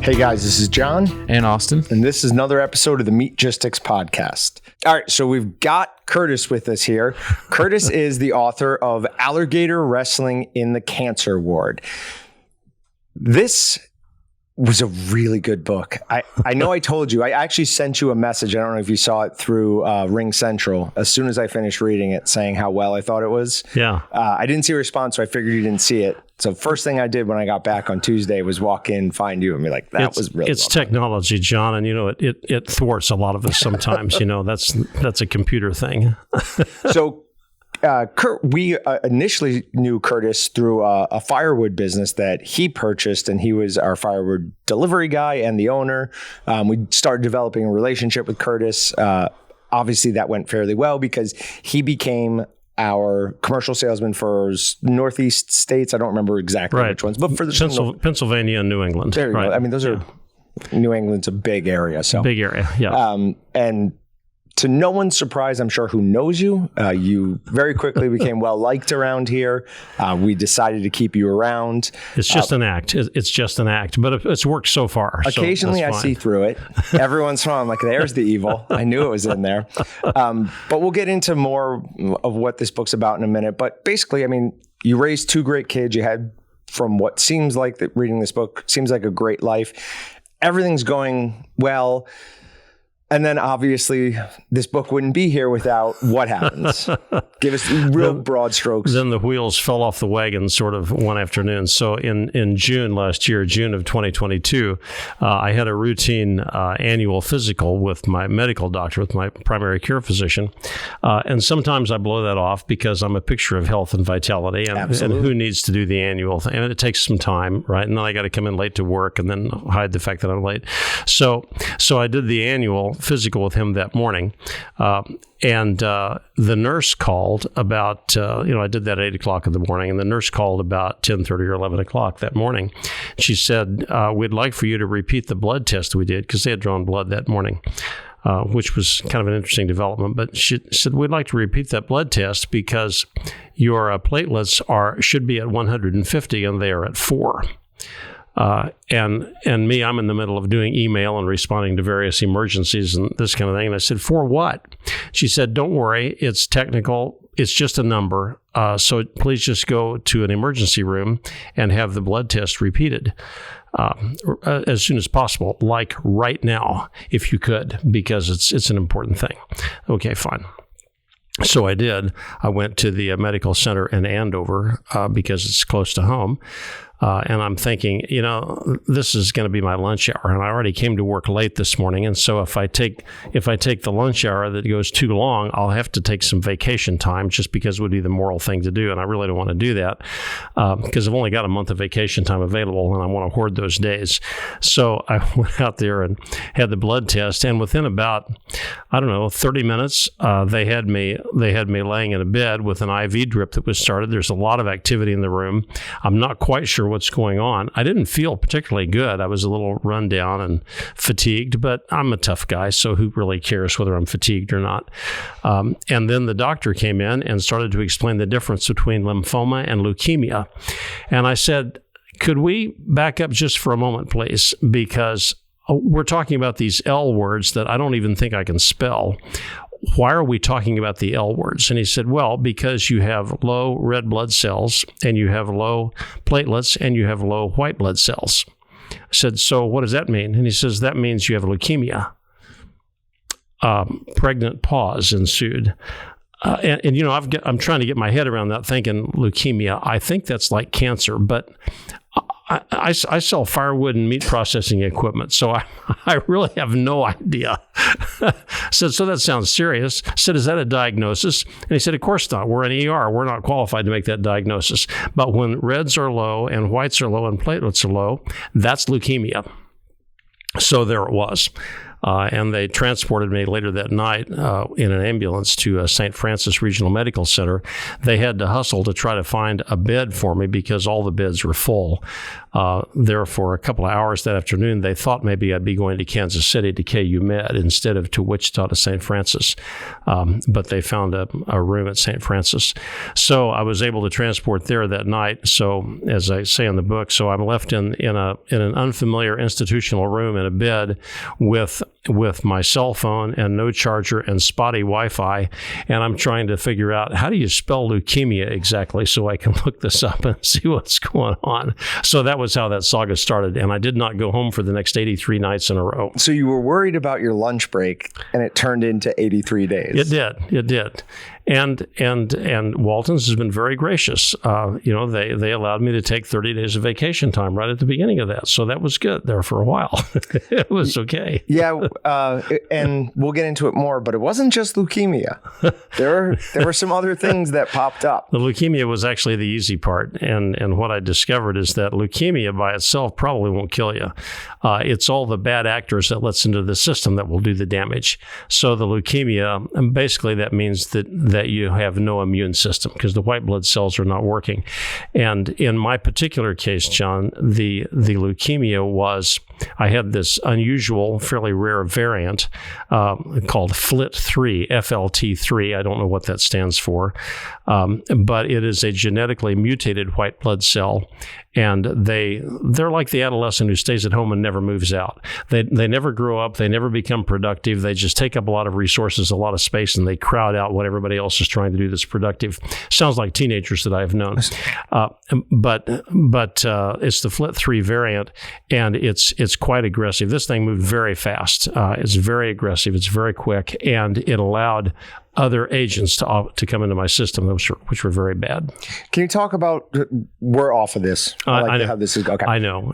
Hey guys, this is John. And Austin. And this is another episode of the Meatgistics podcast. All right, so we've got Curtis with us here. Curtis is the author of Alligator Wrestling in the Cancer Ward. This was a really good book. I know I told you. I actually sent you a message. I don't know if you saw it through Ring Central as soon as I finished reading it, saying how well I thought it was. Yeah. I didn't see a response, so I figured you didn't see it. So first thing I did when I got back on Tuesday was walk in, find you, and be like, was really It's technology, John, and it thwarts a lot of us sometimes. That's a computer thing. So Curt, we initially knew Curtis through a firewood business that he purchased, and he was our firewood delivery guy and the owner. We started developing a relationship with Curtis. Obviously, that went fairly well because he became our commercial salesman for Northeast states. I don't remember exactly which ones, but for the Pennsylvania and New England. There you go. I mean, those are New England's a big area. So big area, yeah. And to no one's surprise, I'm sure, who knows you, you very quickly became well-liked around here. We decided to keep you around. It's just an act. It's just an act, but it's worked so far. Occasionally I see through it. Every once in a while, I'm like, there's the evil. I knew it was in there. But we'll get into more of what this book's about in a minute. But basically, I mean, you raised two great kids. You had, from what seems like that reading this book, seems like a great life. Everything's going well. And then obviously this book wouldn't be here without what happens. Give us real broad strokes. Then the wheels fell off the wagon sort of one afternoon. So in June last year, June of 2022, I had a routine annual physical with my medical doctor, with my primary care physician. And sometimes I blow that off because I'm a picture of health and vitality. And who needs to do the annual thing? And it takes some time, right? And then I got to come in late to work and then hide the fact that I'm late. So I did the annual physical with him that morning. And the nurse called about, I did that at 8 o'clock in the morning, and the nurse called about 10:30 or 11 o'clock that morning. She said, we'd like for you to repeat the blood test we did, because they had drawn blood that morning, which was kind of an interesting development. But she said, we'd like to repeat that blood test because your platelets should be at 150 and they are at 4. And me, I'm in the middle of doing email and responding to various emergencies and this kind of thing. And I said, for what? She said, don't worry. It's technical. It's just a number. So please just go to an emergency room and have the blood test repeated as soon as possible, like right now, if you could, because it's an important thing. Okay, fine. So I did. I went to the medical center in Andover because it's close to home. And I'm thinking, this is going to be my lunch hour, and I already came to work late this morning. And so if I take the lunch hour that goes too long, I'll have to take some vacation time just because it would be the moral thing to do. And I really don't want to do that because I've only got a month of vacation time available, and I want to hoard those days. So I went out there and had the blood test, and within about 30 minutes, they had me laying in a bed with an IV drip that was started. There's a lot of activity in the room. I'm not quite sure what's going on. I didn't feel particularly good. I was a little run down and fatigued, but I'm a tough guy, so who really cares whether I'm fatigued or not? And then the doctor came in and started to explain the difference between lymphoma and leukemia. And I said, could we back up just for a moment, please? Because we're talking about these L words that I don't even think I can spell. Why are we talking about the L words? And he said, well, because you have low red blood cells and you have low platelets and you have low white blood cells. I said, so what does that mean? And he says, that means you have leukemia. Pregnant pause ensued. I'm trying to get my head around that, thinking leukemia. I think that's like cancer, but I sell firewood and meat processing equipment, so I really have no idea. So that sounds serious. I said, is that a diagnosis? And he said, of course not. We're an ER. We're not qualified to make that diagnosis. But when reds are low and whites are low and platelets are low, that's leukemia. So there it was. And they transported me later that night in an ambulance to St. Francis Regional Medical Center. They had to hustle to try to find a bed for me because all the beds were full. There for a couple of hours that afternoon, they thought maybe I'd be going to Kansas City to KU Med instead of to Wichita to St. Francis. But they found a room at St. Francis. So I was able to transport there that night. So as I say in the book, so I'm left in an unfamiliar institutional room in a bed with my cell phone and no charger and spotty Wi-Fi. And I'm trying to figure out, how do you spell leukemia exactly so I can look this up and see what's going on. So that was how that saga started. And I did not go home for the next 83 nights in a row. So you were worried about your lunch break, and it turned into 83 days. It did. And Walton's has been very gracious. They allowed me to take 30 days of vacation time right at the beginning of that. So that was good there for a while. It was okay. Yeah. And we'll get into it more, but it wasn't just leukemia. There were some other things that popped up. The leukemia was actually the easy part. And what I discovered is that leukemia by itself probably won't kill you. It's all the bad actors that lets into the system that will do the damage. So the leukemia, basically that means that you have no immune system because the white blood cells are not working. And in my particular case, John, the leukemia was, I had this unusual, fairly rare variant called FLT3, FLT3. I don't know what that stands for, but it is a genetically mutated white blood cell. And they're like the adolescent who stays at home and never moves out. They never grow up. They never become productive. They just take up a lot of resources, a lot of space, and they crowd out what everybody else is trying to do that's productive. Sounds like teenagers that I've known. But it's the FLT3 variant, and it's quite aggressive. This thing moved very fast. It's very aggressive. It's very quick, and it allowed other agents to come into my system, which were very bad. Can you talk about, we're off of this. I know how this is. Okay. I know.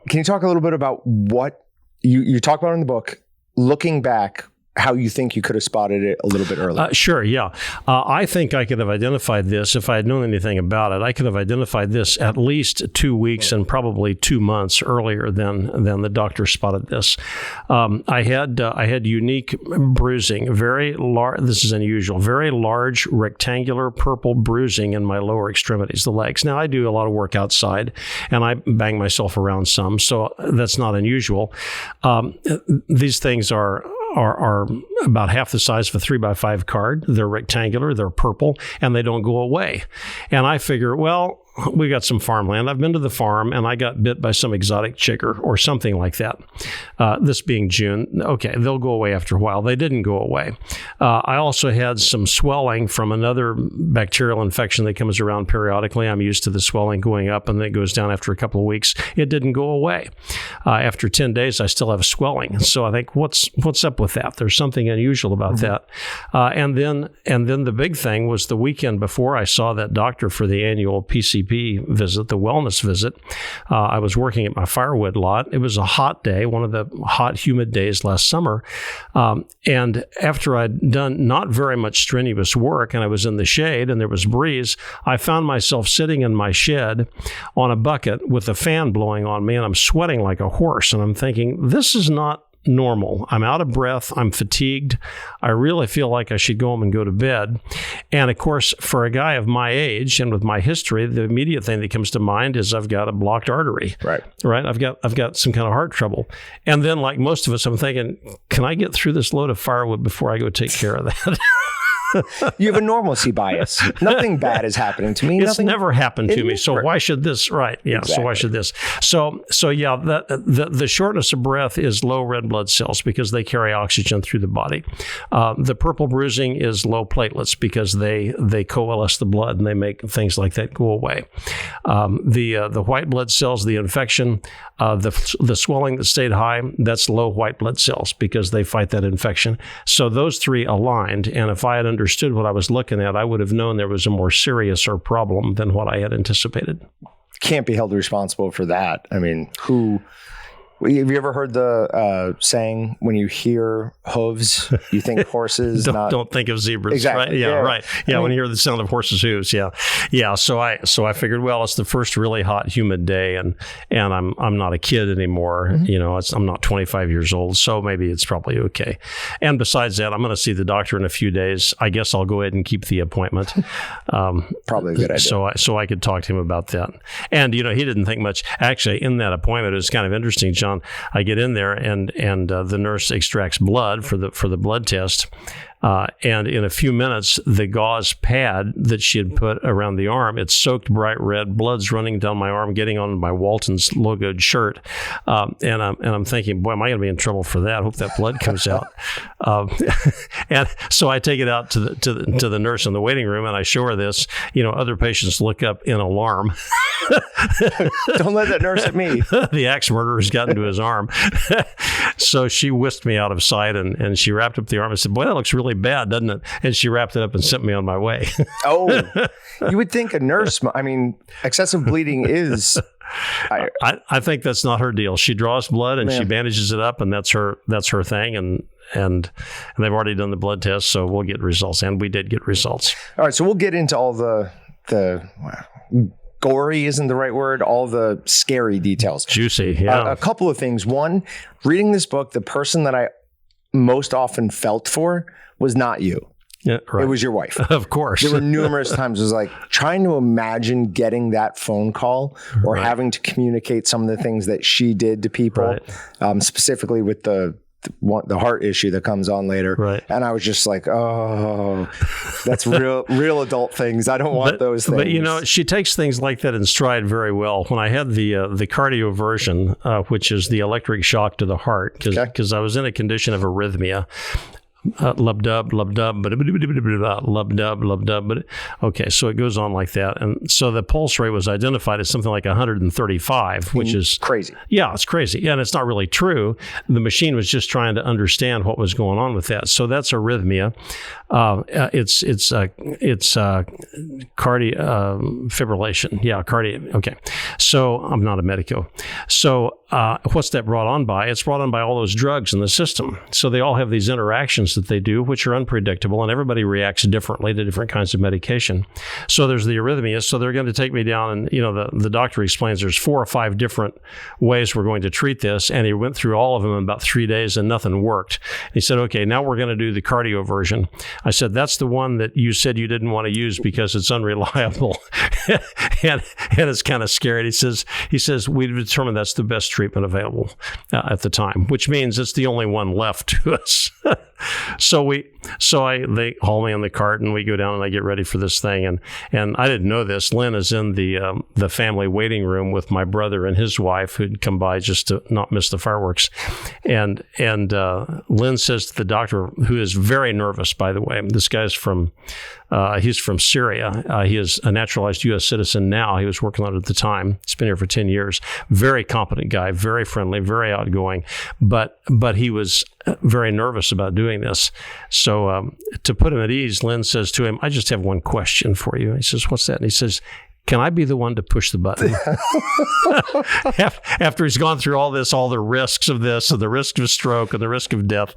Can you talk a little bit about what you talk about in the book, looking back, how you think you could have spotted it a little bit earlier? Sure, yeah. I think I could have identified this if I had known anything about it. I could have identified this at least 2 weeks and probably 2 months earlier than the doctor spotted this. I had unique bruising, very large. This is unusual. Very large, rectangular, purple bruising in my lower extremities, the legs. Now I do a lot of work outside, and I bang myself around some, so that's not unusual. These things are about half the size of a 3x5 card. They're rectangular, they're purple, and they don't go away. And I figure, well, we got some farmland. I've been to the farm, and I got bit by some exotic chicker or something like that. This being June, okay, they'll go away after a while. They didn't go away. I also had some swelling from another bacterial infection that comes around periodically. I'm used to the swelling going up, and then it goes down after a couple of weeks. It didn't go away. After 10 days, I still have swelling. So I think, what's up with that? There's something unusual about that. And then the big thing was the weekend before I saw that doctor for the annual PCP visit, the wellness visit. I was working at my firewood lot. It was a hot day, one of the hot, humid days last summer. And after I'd done not very much strenuous work and I was in the shade and there was breeze, I found myself sitting in my shed on a bucket with a fan blowing on me, and I'm sweating like a horse. And I'm thinking, this is not normal. I'm out of breath. I'm fatigued. I really feel like I should go home and go to bed. And of course, for a guy of my age and with my history, the immediate thing that comes to mind is I've got a blocked artery. Right. I've got some kind of heart trouble. And then, like most of us, I'm thinking, can I get through this load of firewood before I go take care of that? You have a normalcy bias. Nothing bad is happening to me. It's never happened to me. So why should this? Right. Yeah. Exactly. So why should this? So yeah, the shortness of breath is low red blood cells because they carry oxygen through the body. The purple bruising is low platelets because they coalesce the blood and they make things like that go away. The white blood cells, the infection, the swelling that stayed high, that's low white blood cells because they fight that infection. So those three aligned, and if I had understood what I was looking at, I would have known there was a more serious problem than what I had anticipated. Can't be held responsible for that. I mean, who Have you ever heard the saying, when you hear hooves, you think horses? Don't think of zebras. Exactly. Right? Yeah, right. Yeah, when you hear the sound of horses' hooves. Yeah. Yeah. So I figured, well, it's the first really hot, humid day, and I'm not a kid anymore. Mm-hmm. I'm not 25 years old, so maybe it's probably okay. And besides that, I'm going to see the doctor in a few days. I guess I'll go ahead and keep the appointment. Probably a good idea. So I could talk to him about that. And, he didn't think much. Actually, in that appointment, it was kind of interesting, John. I get in there and the nurse extracts blood for the blood test. And in a few minutes, the gauze pad that she had put around the arm, it's soaked bright red, blood's running down my arm, getting on my Walton's logoed shirt. And I'm thinking, boy, am I going to be in trouble for that? I hope that blood comes out. And so I take it out to the nurse in the waiting room, and I show her this. Other patients look up in alarm. Don't let that nurse at me. The axe murderer has gotten to his arm. So she whisked me out of sight, and she wrapped up the arm and said, boy, that looks really bad, doesn't it? And she wrapped it up and sent me on my way. Oh, you would think a nurse, excessive bleeding is... I think that's not her deal. She draws blood and she bandages it up, and that's her thing. And they've already done the blood test, so we'll get results. And we did get results. All right, so we'll get into all the gory isn't the right word, all the scary details. Juicy, yeah. A couple of things. One, reading this book, the person that I most often felt for was not you. Yeah, right. It was your wife. Of course. There were numerous times it was like trying to imagine getting that phone call or having to communicate some of the things that she did to people, specifically with the heart issue that comes on later. Right. And I was just like, oh, that's real adult things. I don't want those things. But, she takes things like that in stride very well. When I had the cardioversion, which is the electric shock to the heart, because I was in a condition of arrhythmia, lub-dub, lub-dub, lub-dub, lub-dub. Okay, so it goes on like that. And so the pulse rate was identified as something like 135, which is crazy. Yeah, it's crazy. Yeah, and it's not really true. The machine was just trying to understand what was going on with that. So that's arrhythmia. It's fibrillation. Yeah, cardio. Okay. So I'm not a medico. So what's that brought on by? It's brought on by all those drugs in the system. So they all have these interactions that they do, which are unpredictable, and everybody reacts differently to different kinds of medication. So there's the arrhythmia. So they're going to take me down, and the doctor explains there's 4 or 5 different ways we're going to treat this, and he went through all of them in about 3 days, and nothing worked. He said, okay, now we're going to do the cardioversion. I said, that's the one that you said you didn't want to use because it's unreliable and it's kind of scary. He says we've determined that's the best treatment available at the time, which means it's the only one left to us. So they haul me in the cart, and we go down, and I get ready for this thing. And I didn't know this. Lynn is in the family waiting room with my brother and his wife, who'd come by just to not miss the fireworks. And Lynn says to the doctor, who is very nervous, by the way, this guy's he's from Syria. He is a naturalized U.S. citizen now. He was working on it at the time. He's been here for 10 years. Very competent guy, very friendly, very outgoing. But he was very nervous about doing this. So to put him at ease, Lynn says to him, I just have one question for you. He says, what's that? And he says, can I be the one to push the button? After he's gone through all the risks of this, and the risk of stroke and the risk of death.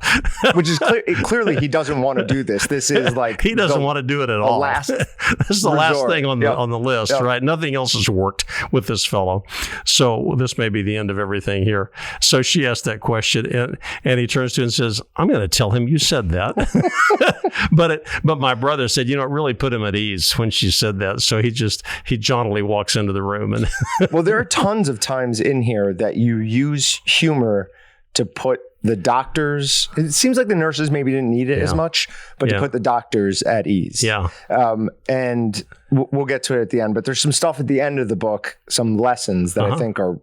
Which is clearly he doesn't want to do this. This is like... He doesn't want to do it at all. This is the last thing on the list, Yep. right? Nothing else has worked with this fellow. So this may be the end of everything here. So she asked that question, and he turns to her and says, I'm going to tell him you said that. But my brother said, it really put him at ease when she said that. So he jauntily walks into the room. And well, there are tons of times in here that you use humor to put the doctors, it seems like the nurses maybe didn't need it as much, but to put the doctors at ease. Yeah. And we'll get to it at the end, but there's some stuff at the end of the book, some lessons that I think are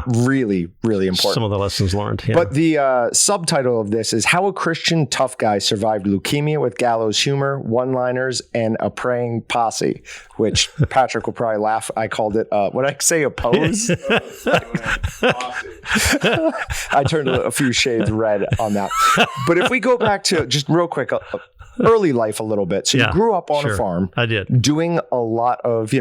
really, really important. Some of the lessons learned. Yeah. But the subtitle of this is How a Christian Tough-Guy Survived Leukemia with Gallows Humor, One-Liners, and a Praying Posse, which Patrick will probably laugh. I called it, would I say a pose? I turned a few shades red on that. But if we go back to, just real quick, early life a little bit. So you grew up on a farm. I did. Doing a lot of,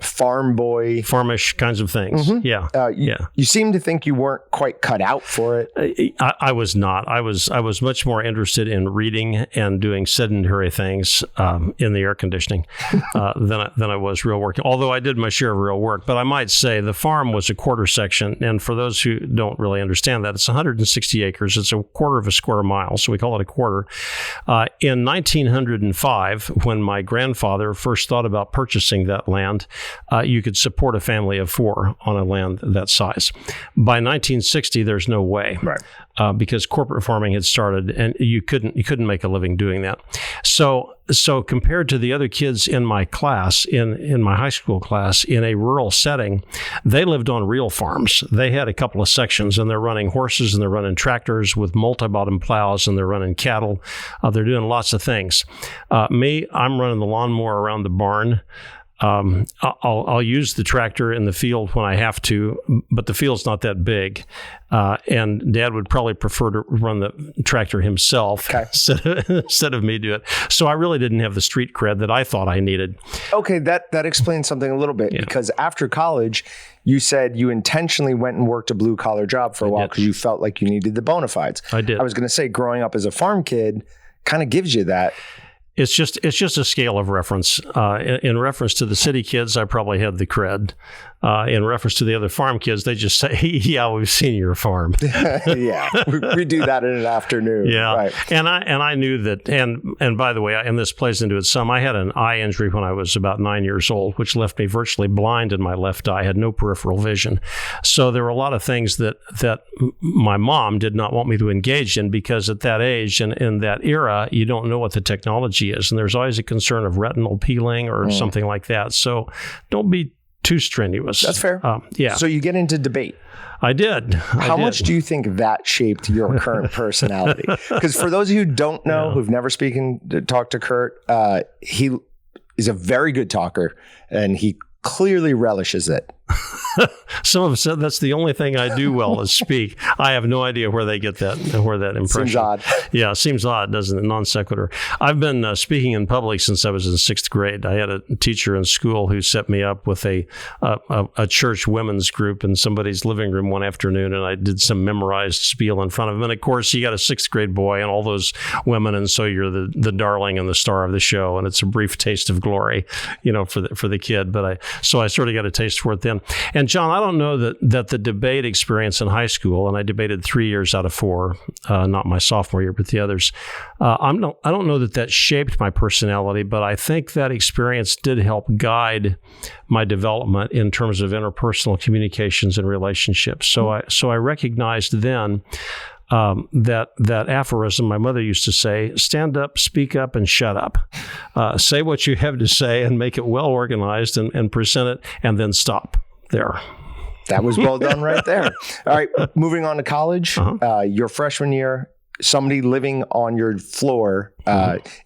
farm boy. Farmish kinds of things. Mm-hmm. You seem to think you weren't quite cut out for it. I was not. I was much more interested in reading and doing sedentary things in the air conditioning than I was real work. Although I did my share of real work. But I might say the farm was a quarter section. And for those who don't really understand that, it's 160 acres. It's a quarter of a square mile. So we call it a quarter. In 1905, when my grandfather first thought about purchasing that land, you could support a family of 4 on a land that size. By 1960, there's no way, right? Because corporate farming had started, and you couldn't make a living doing that. So compared to the other kids in my class, in my high school class, in a rural setting, they lived on real farms. They had a couple of sections, and they're running horses, and they're running tractors with multi-bottom plows, and they're running cattle. They're doing lots of things. Me, I'm running the lawnmower around the barn. I'll use the tractor in the field when I have to, but the field's not that big. And Dad would probably prefer to run the tractor himself instead of me do it. So I really didn't have the street cred that I thought I needed. Okay, that explains something a little bit, because after college, you said you intentionally went and worked a blue-collar job for a while because you felt like you needed the bona fides. I did. I was going to say, growing up as a farm kid kind of gives you that. It's just a scale of reference. In reference to the city kids, I probably had the cred. In reference to the other farm kids, they just say, "Yeah, we've seen your farm." Yeah, we do that in an afternoon. Yeah, right. And I knew that. And by the way, and this plays into it some. I had an eye injury when I was about 9 years old, which left me virtually blind in my left eye. I had no peripheral vision. So there were a lot of things that my mom did not want me to engage in, because at that age and in that era, you don't know what the technology is, and there's always a concern of retinal peeling or something like that. So don't be too strenuous. That's fair. Yeah. So you get into debate. I did. How much do you think that shaped your current personality? Because for those of you who don't know, who've never talked to Curt, he is a very good talker, and he clearly relishes it. Some have said that's the only thing I do well is speak. I have no idea where they get that impression. Seems odd. Yeah, it seems odd, doesn't it? Non sequitur. I've been speaking in public since I was in 6th grade. I had a teacher in school who set me up with a church women's group in somebody's living room one afternoon, and I did some memorized spiel in front of him. And of course, you got a 6th grade boy and all those women, and so you're the darling and the star of the show, and it's a brief taste of glory, for the kid. But I sort of got a taste for it then. And John, I don't know that the debate experience in high school, and I debated 3 years out of 4, not my sophomore year, but the others. I don't know that shaped my personality, but I think that experience did help guide my development in terms of interpersonal communications and relationships. So I recognized then that aphorism my mother used to say: stand up, speak up, and shut up. Say what you have to say and make it well organized and present it, and then stop there. That was well done right there. All right, moving on to college. Your freshman year, somebody living on your floor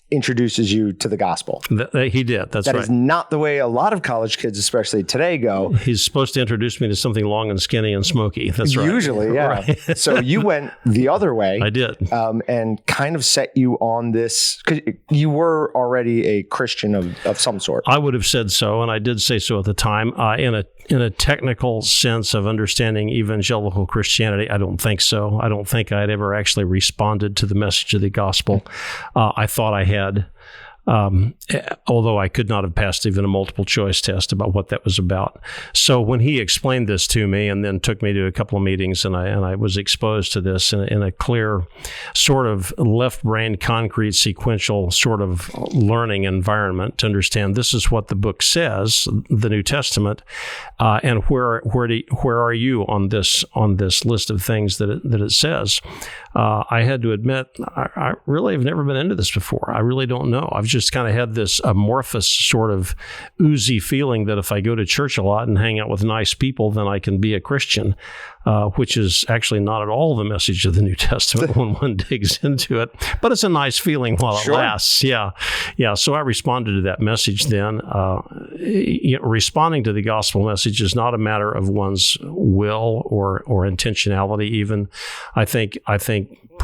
introduces you to the gospel. He did. That's right. That is not the way a lot of college kids, especially today, go. He's supposed to introduce me to something long and skinny and smoky. That's right. Usually, yeah. Right. So you went the other way. I did. And kind of set you on this, because you were already a Christian of some sort. I would have said so, and I did say so at the time. In a technical sense of understanding evangelical Christianity, I don't think so. I don't think I'd ever actually responded to the message of the gospel. I thought I had, although I could not have passed even a multiple choice test about what that was about. So when he explained this to me and then took me to a couple of meetings, and I was exposed to this in a clear sort of left brain, concrete, sequential sort of learning environment to understand this is what the book says, the New Testament, and where are you on this list of things that it says. I had to admit, I really have never been into this before. I really don't know. I've just kind of had this amorphous sort of oozy feeling that if I go to church a lot and hang out with nice people, then I can be a Christian, which is actually not at all the message of the New Testament when one digs into it. But it's a nice feeling while it lasts. Yeah. So I responded to that message then. Responding to the gospel message is not a matter of one's will or intentionality even. I think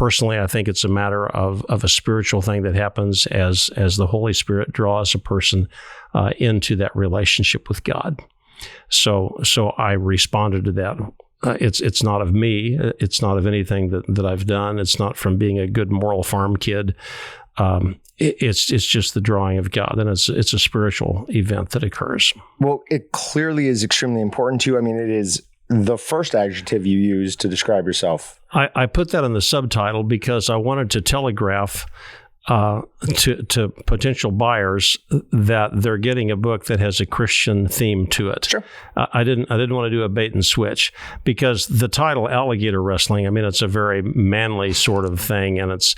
Personally, I think it's a matter of a spiritual thing that happens as the Holy Spirit draws a person into that relationship with God. So I responded to that. It's not of me. It's not of anything that I've done. It's not from being a good moral farm kid. It's just the drawing of God, and it's a spiritual event that occurs. Well, it clearly is extremely important to you. I mean, it is the first adjective you use to describe yourself. I put that in the subtitle because I wanted to telegraph to potential buyers that they're getting a book that has a Christian theme to it. Sure. I didn't want to do a bait and switch because the title Alligator Wrestling, I mean, it's a very manly sort of thing, and it's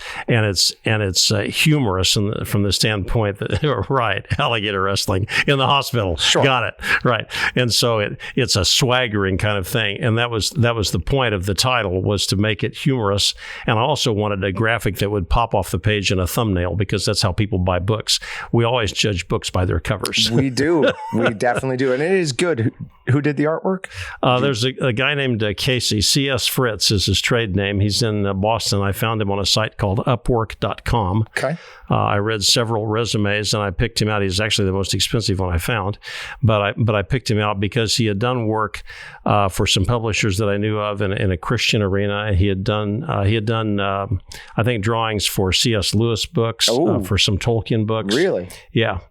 humorous from the standpoint that right, alligator wrestling in the hospital. Sure. Got it. Right. And so it's a swaggering kind of thing, and that was the point of the title, was to make it humorous. And I also wanted a graphic that would pop off the page in a thumbnail, because that's how people buy books. We always judge books by their covers. We do. We definitely do. And it is good. Who did the artwork? There's a guy named Casey. C.S. Fritz is his trade name. He's in Boston. I found him on a site called Upwork.com. Okay. I read several resumes, and I picked him out. He's actually the most expensive one I found, but I picked him out because he had done work for some publishers that I knew of in a Christian arena. He had done I think drawings for C.S. Lewis books, for some Tolkien books. Really? Yeah.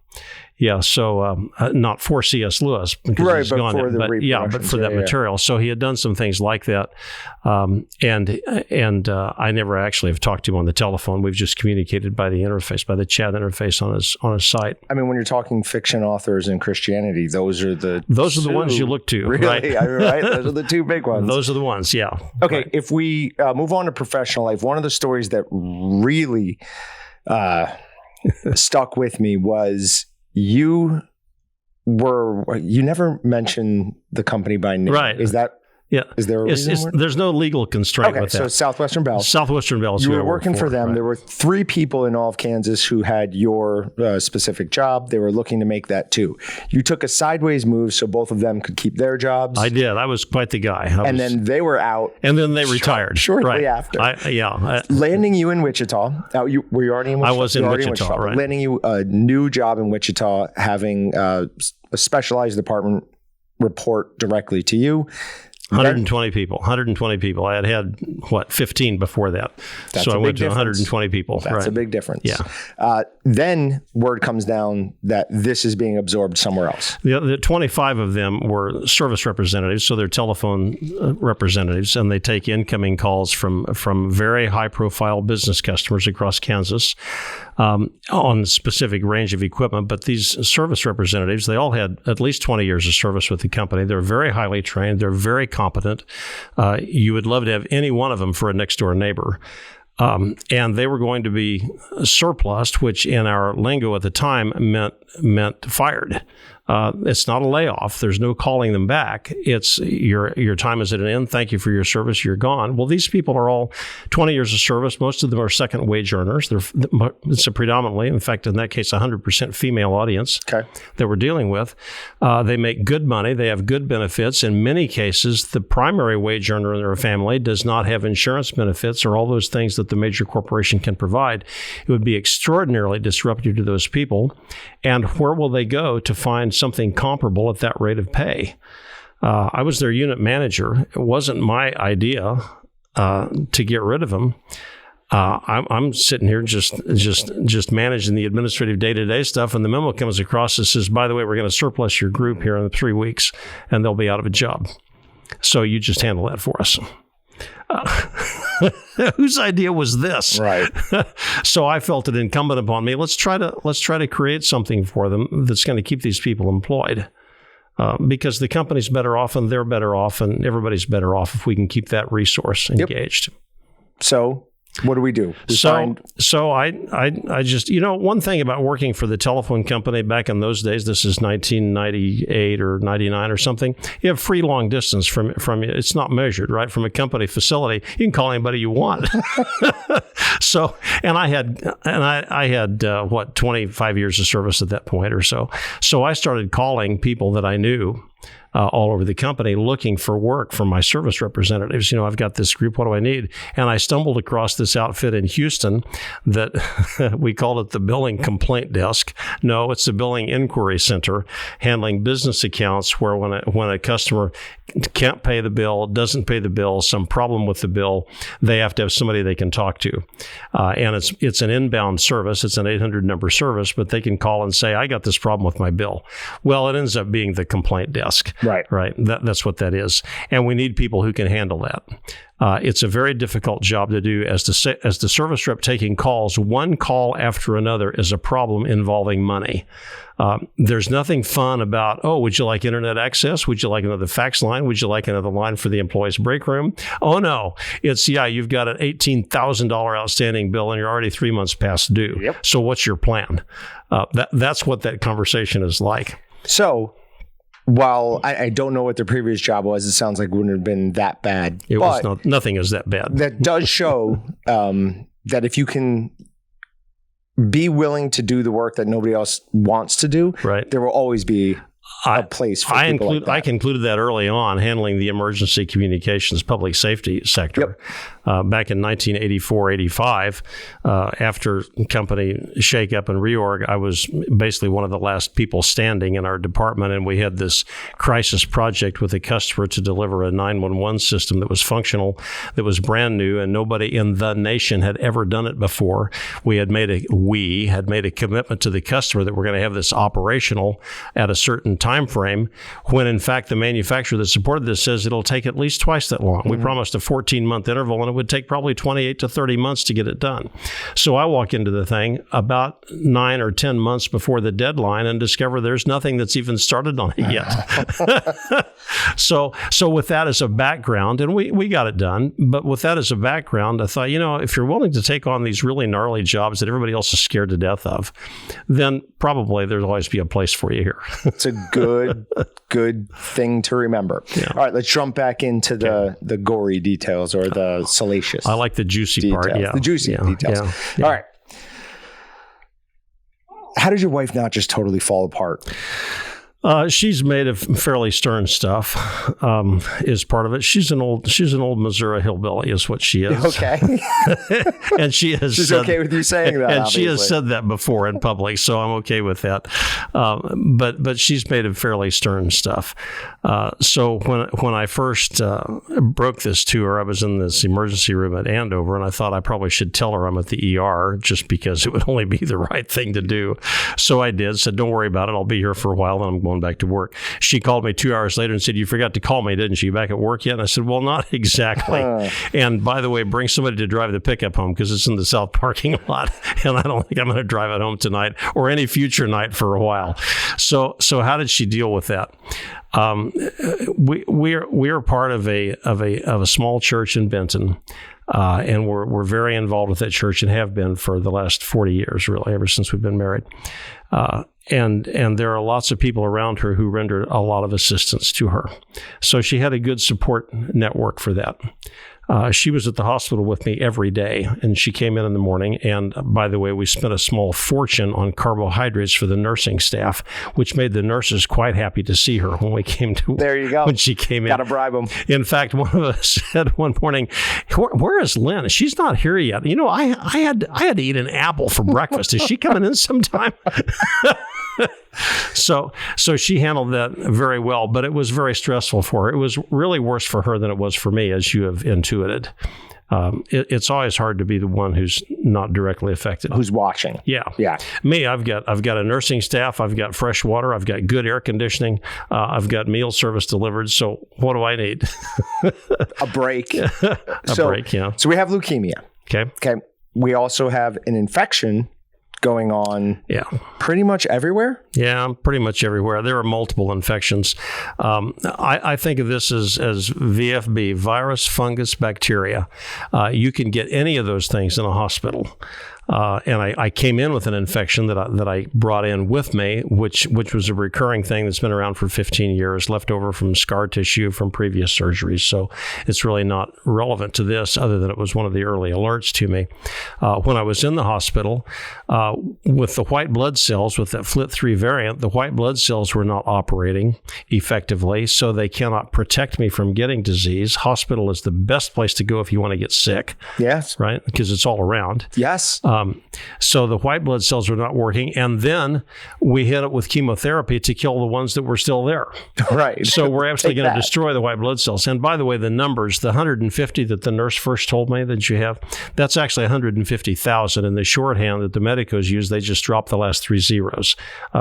Yeah, so not for C.S. Lewis, because right, he's but gone. For the but for that material. So he had done some things like that, and I never actually have talked to him on the telephone. We've just communicated by the interface, by the chat interface on his site. I mean, when you're talking fiction authors in Christianity, those are the ones you look to, really? Right? Right? Those are the two big ones. Those are the ones, yeah. Okay, right. If we move on to professional life, one of the stories that really stuck with me was. You never mentioned the company by name. Right. Is that? Yeah. Is there a reason? There's no legal constraint with that. So Southwestern Bell. Southwestern Bell. You were working for them. Right. There were 3 people in all of Kansas who had your specific job. They were looking to make that too. You took a sideways move so both of them could keep their jobs. I did. I was quite the guy. Then they were out. And then they retired. Shortly after. Landing you in Wichita. Were you already in Wichita? I was in Wichita, right. Landing you a new job in Wichita, having a specialized department report directly to you. 120 people. I had 15 before that. So I went to 120 people. That's a big difference. Yeah. Then word comes down that this is being absorbed somewhere else. The 25 of them were service representatives, so they're telephone representatives, and they take incoming calls from very high-profile business customers across Kansas on a specific range of equipment. But these service representatives, they all had at least 20 years of service with the company. They're very highly trained. They're very competent. You would love to have any one of them for a next-door neighbor. And they were going to be surplused, which in our lingo at the time meant fired. It's not a layoff. There's no calling them back. It's your time is at an end. Thank you for your service. You're gone. Well, these people are all 20 years of service. Most of them are second wage earners. It's a predominantly, in fact, in that case, 100% female audience that we're dealing with. They make good money. They have good benefits. In many cases, the primary wage earner in their family does not have insurance benefits or all those things that the major corporation can provide. It would be extraordinarily disruptive to those people. And where will they go to find something comparable at that rate of pay? I was their unit manager. It wasn't my idea to get rid of them. I'm sitting here just managing the administrative day-to-day stuff, and the memo comes across that says, by the way, we're going to surplus your group here in 3 weeks, and they'll be out of a job. So you just handle that for us. Whose idea was this? Right. So I felt it incumbent upon me. Let's try to create something for them that's going to keep these people employed, because the company's better off, and they're better off, and everybody's better off if we can keep that resource engaged. So what do we do? So I just, one thing about working for the telephone company back in those days, this is 1998 or 99 or something, you have free long distance from it's not measured, right? From a company facility, you can call anybody you want. So, and I had 25 years of service at that point or so. So I started calling people that I knew all over the company looking for work for my service representatives. I've got this group. What do I need? And I stumbled across this outfit in Houston that we called it the Billing Complaint Desk. No, it's the Billing Inquiry Center, handling business accounts where when a customer can't pay the bill, doesn't pay the bill, some problem with the bill, they have to have somebody they can talk to. And it's an inbound service. It's an 800 number service, but they can call and say, I got this problem with my bill. Well, it ends up being the complaint desk. Right. That's what that is. And we need people who can handle that. It's a very difficult job to do as the service rep taking calls. One call after another is a problem involving money. There's nothing fun about, would you like internet access? Would you like another fax line? Would you like another line for the employee's break room? Oh, no. It's, you've got an $18,000 outstanding bill and you're already 3 months past due. Yep. So what's your plan? That's what that conversation is like. So while I don't know what their previous job was, it sounds like it wouldn't have been that bad. Nothing is that bad. That does show that if you can be willing to do the work that nobody else wants to do, right, there will always be a place for people like that. I concluded that early on, handling the emergency communications public safety sector. Yep. Back in 1984, 85, after company shake-up and reorg, I was basically one of the last people standing in our department, and we had this crisis project with a customer to deliver a 911 system that was functional, that was brand new, and nobody in the nation had ever done it before. We had made a commitment to the customer that we're going to have this operational at a certain time frame, when in fact the manufacturer that supported this says it'll take at least twice that long. Mm-hmm. We promised a 14-month interval, and it would take probably 28 to 30 months to get it done. So I walk into the thing about 9 or 10 months before the deadline and discover there's nothing that's even started on it yet. So with that as a background, and we got it done, but with that as a background, I thought, if you're willing to take on these really gnarly jobs that everybody else is scared to death of, then probably there'll always be a place for you here. It's a good thing to remember. Yeah. All right, let's jump back into the gory details, or the salacious. I like the juicy details. part. Yeah, the juicy details. Yeah. All right. How did your wife not just totally fall apart? She's made of fairly stern stuff, is part of it. She's an old Missouri hillbilly is what she is. Okay. And she's okay with you saying that, and obviously. She has said that before in public, so I'm okay with that. But she's made of fairly stern stuff. So when I first broke this to her, I was in this emergency room at Andover, and I thought I probably should tell her I'm at the ER, just because it would only be the right thing to do. So I did. Said, don't worry about it. I'll be here for a while, and I'm going back to work. She called me 2 hours later and said, you forgot to call me, didn't you? Back at work yet? And I said, well, not exactly. And by the way, bring somebody to drive the pickup home, because it's in the south parking lot, and I don't think I'm going to drive it home tonight or any future night for a while. So how did she deal with that? We are part of a small church in Benton. And we're very involved with that church, and have been for the last 40 years, really, ever since we've been married. And there are lots of people around her who rendered a lot of assistance to her. So she had a good support network for that. She was at the hospital with me every day, and she came in the morning. And by the way, we spent a small fortune on carbohydrates for the nursing staff, which made the nurses quite happy to see her when we came to. There you go. When she came in, got to bribe them. In fact, one of us said one morning, "Where is Lynn? She's not here yet. I had to eat an apple for breakfast. Is she coming in sometime?" So she handled that very well, but it was very stressful for her. It was really worse for her than it was for me, as you have intuited. It's always hard to be the one who's not directly affected. Who's watching? Yeah. Yeah. Me, I've got a nursing staff. I've got fresh water. I've got good air conditioning. I've got meal service delivered. So what do I need? A break. A break, yeah. So we have leukemia. Okay. We also have an infection going on pretty much everywhere? Yeah, pretty much everywhere. There are multiple infections. I think of this as VFB, virus, fungus, bacteria. You can get any of those things in a hospital. And I came in with an infection that I brought in with me, which was a recurring thing that's been around for 15 years, left over from scar tissue from previous surgeries. So it's really not relevant to this, other than it was one of the early alerts to me. When I was in the hospital, with the white blood cells, with that FLT3 variant, the white blood cells were not operating effectively, so they cannot protect me from getting disease. Hospital is the best place to go if you want to get sick. Yes. Right? Because it's all around. Yes. So the white blood cells were not working. And then we hit it with chemotherapy to kill the ones that were still there. Right. So we're actually going to destroy the white blood cells. And by the way, the numbers, the 150 that the nurse first told me that you have, that's actually 150,000. In the shorthand that the medicos use, they just drop the last 3 zeros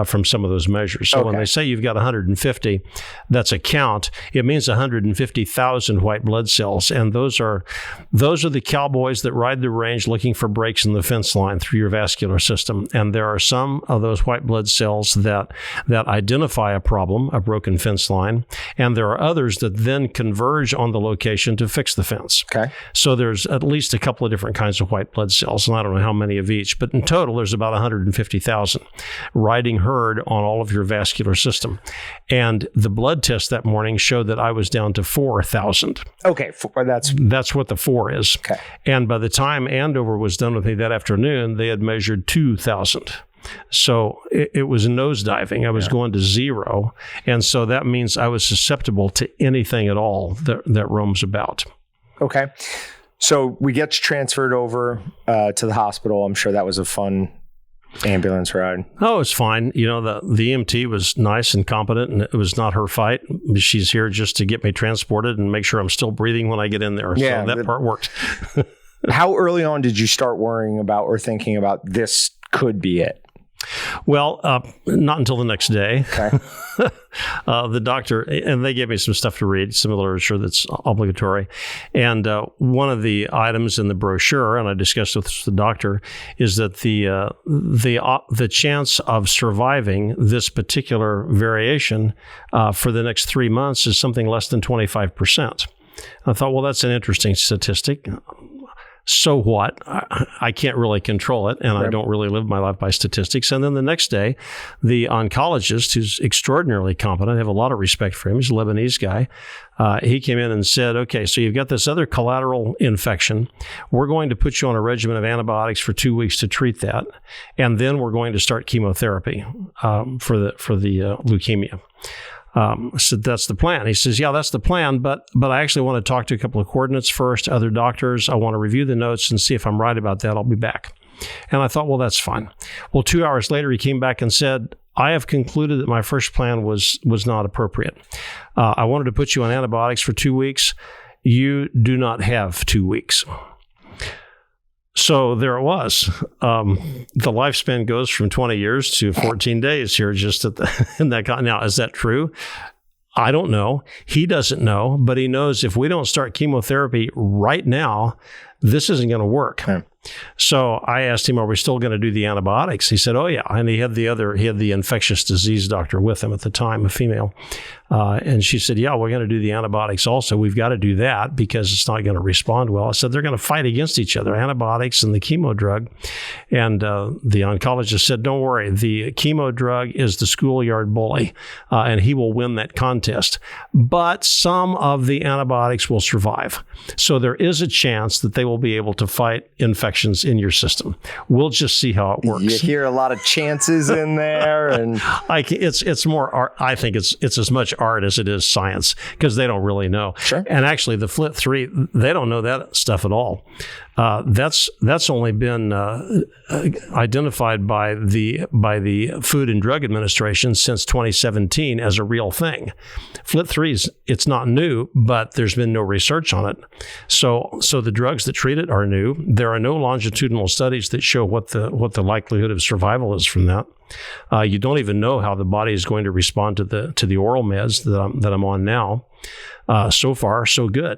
from some of those measures. So when they say you've got 150, that's a count. It means 150,000 white blood cells. And those are the cowboys that ride the range looking for breaks in the fence line through your vascular system. And there are some of those white blood cells that identify a problem, a broken fence line, and there are others that then converge on the location to fix the fence. Okay. So there's at least a couple of different kinds of white blood cells, and I don't know how many of each, but in total there's about 150,000 riding herd on all of your vascular system. And the blood test that morning showed that I was down to 4,000. Okay, that's what the 4 is. Okay. And by the time Andover was done with me that afternoon, they had measured 2,000. So it was nosediving. I was going to 0. And so that means I was susceptible to anything at all that roams about. Okay. So we get transferred over to the hospital. I'm sure that was a fun ambulance ride. Oh, it's fine. You know, the EMT was nice and competent, and it was not her fight. She's here just to get me transported and make sure I'm still breathing when I get in there. Yeah, so that part worked. How early on did you start worrying about or thinking about this could be it? Well, not until the next day. Okay. The doctor, and they gave me some stuff to read, some literature that's obligatory. And one of the items in the brochure, and I discussed with the doctor, is that the chance of surviving this particular variation for the next 3 months is something less than 25%. I thought, well, that's an interesting statistic. So what? I can't really control it, and I don't really live my life by statistics. And then the next day, the oncologist, who's extraordinarily competent, I have a lot of respect for him, he's a Lebanese guy, he came in and said, okay, so you've got this other collateral infection. We're going to put you on a regimen of antibiotics for 2 weeks to treat that, and then we're going to start chemotherapy for the leukemia. I said, that's the plan. He says, yeah, that's the plan, but I actually want to talk to a couple of coordinates first, other doctors. I want to review the notes and see if I'm right about that. I'll be back. And I thought, well, that's fine. Well, 2 hours later, he came back and said, I have concluded that my first plan was not appropriate. I wanted to put you on antibiotics for 2 weeks. You do not have 2 weeks. So there it was. The lifespan goes from 20 years to 14 days here, just in that. Now, is that true? I don't know. He doesn't know, but he knows if we don't start chemotherapy right now, this isn't going to work. Okay. So I asked him, are we still going to do the antibiotics? He said, oh yeah. And he had the infectious disease doctor with him at the time, a female. And she said, yeah, we're going to do the antibiotics also. We've got to do that because it's not going to respond well. I said, they're going to fight against each other, antibiotics and the chemo drug. And the oncologist said, don't worry, the chemo drug is the schoolyard bully, and he will win that contest. But some of the antibiotics will survive. So there is a chance that they will be able to fight infections in your system. We'll just see how it works. You hear a lot of chances in there, and it's more art. I think it's as much art as it is science because they don't really know. Sure. And actually, the FLT3, they don't know that stuff at all. That's only been identified by the Food and Drug Administration since 2017 as a real thing. FLT3 it's not new, but there's been no research on it. So the drugs that treat it are new. There are no longitudinal studies that show what the likelihood of survival is from that. You don't even know how the body is going to respond to the oral meds that I'm on now. So far, so good.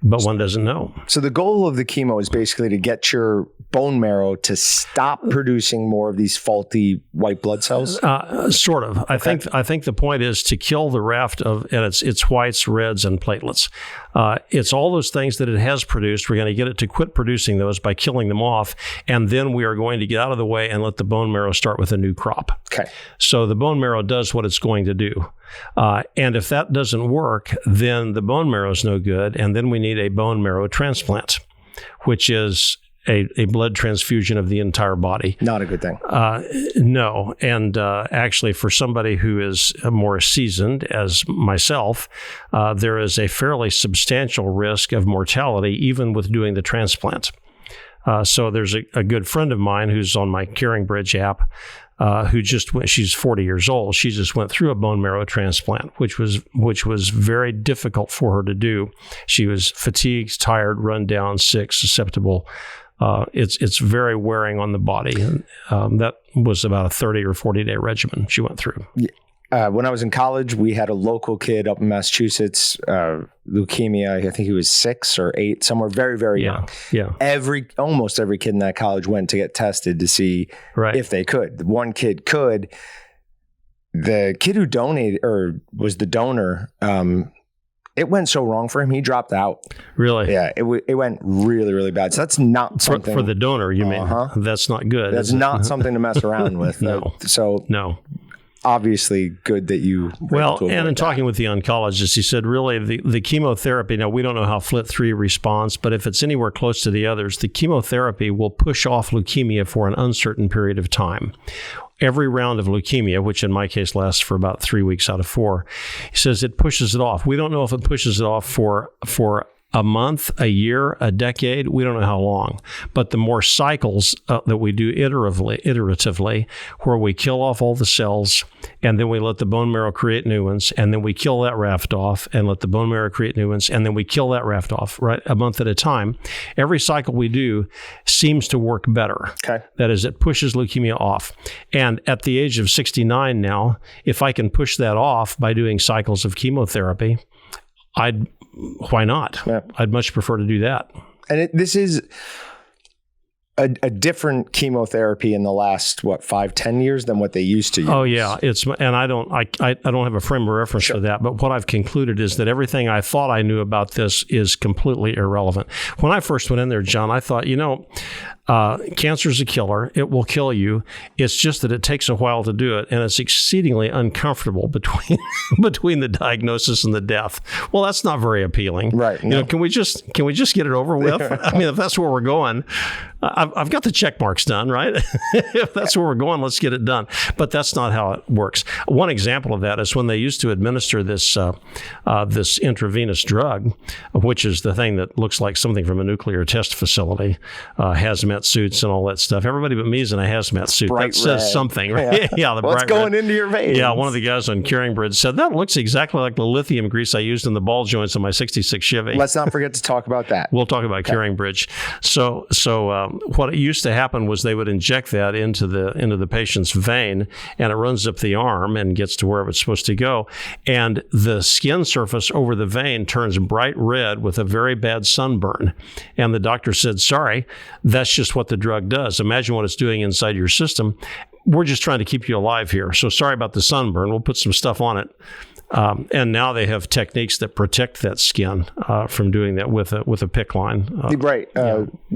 but one doesn't know. So the goal of the chemo is basically to get your bone marrow to stop producing more of these faulty white blood cells? Sort of. I think the point is to kill the raft of its whites, reds, and platelets. It's all those things that it has produced. We're going to get it to quit producing those by killing them off, and then we are going to get out of the way and let the bone marrow start with a new crop. Okay. So the bone marrow does what it's going to do. And if that doesn't work, then the bone marrow is no good, and then we need a bone marrow transplant, which is a blood transfusion of the entire body. Not a good thing. No. And actually, for somebody who is more seasoned, as myself, there is a fairly substantial risk of mortality even with doing the transplant. So there's a good friend of mine who's on my CaringBridge app, who just went, she's 40 years old. She just went through a bone marrow transplant, which was very difficult for her to do. She was fatigued, tired, run down, sick, susceptible. It's very wearing on the body. That was about a 30 or 40-day regimen she went through. When I was in college, we had a local kid up in Massachusetts, leukemia. I think he was 6 or 8, somewhere very, very young. Yeah. Almost every kid in that college went to get tested to see if they could. The one kid could. The kid who donated or was the donor, it went so wrong for him. He dropped out. Really? Yeah. It went really, really bad. So that's not something for the donor. You mean that's not good? That's not something to mess around with. No. No. Obviously good that you and in talking with the oncologist, he said really the chemotherapy, now we don't know how FLT3 responds, but if it's anywhere close to the others, the chemotherapy will push off leukemia for an uncertain period of time. Every round of leukemia, which in my case lasts for about 3 weeks out of 4, he says it pushes it off. We don't know if it pushes it off for a month, a year, a decade. We don't know how long. But the more cycles that we do iteratively, where we kill off all the cells, and then we let the bone marrow create new ones, and then we kill that raft off, and let the bone marrow create new ones, and then we kill that raft off, right, a month at a time. Every cycle we do seems to work better. Okay. That is, it pushes leukemia off. And at the age of 69 now, if I can push that off by doing cycles of chemotherapy, why not? Yeah. I'd much prefer to do that. And this is a different chemotherapy in the last 5-10 years than what they used to use. Oh yeah, and I don't have a frame of reference for that, but what I've concluded is that everything I thought I knew about this is completely irrelevant. When I first went in there, John, I thought, cancer is a killer. It will kill you. It's just that it takes a while to do it, and it's exceedingly uncomfortable between the diagnosis and the death. Well, that's not very appealing, right? No. Can we just get it over with? I mean, if that's where we're going, I've got the check marks done, right? If that's where we're going, let's get it done. But that's not how it works. One example of that is when they used to administer this intravenous drug, which is the thing that looks like something from a nuclear test facility, hazmat suits and all that stuff. Everybody but me is in a hazmat suit. Bright that says red. Something, right? Yeah, what's going into your veins? Yeah, one of the guys on CaringBridge said, that looks exactly like the lithium grease I used in the ball joints on my 66 Chevy. Let's not forget to talk about that. We'll talk about CaringBridge. So what used to happen was they would inject that into the patient's vein, and it runs up the arm and gets to wherever it's supposed to go. And the skin surface over the vein turns bright red with a very bad sunburn. And the doctor said, sorry, that's just what the drug does. Imagine what it's doing inside your system. We're just trying to keep you alive here. So sorry about the sunburn. We'll put some stuff on it. And now they have techniques that protect that skin from doing that with a PICC line.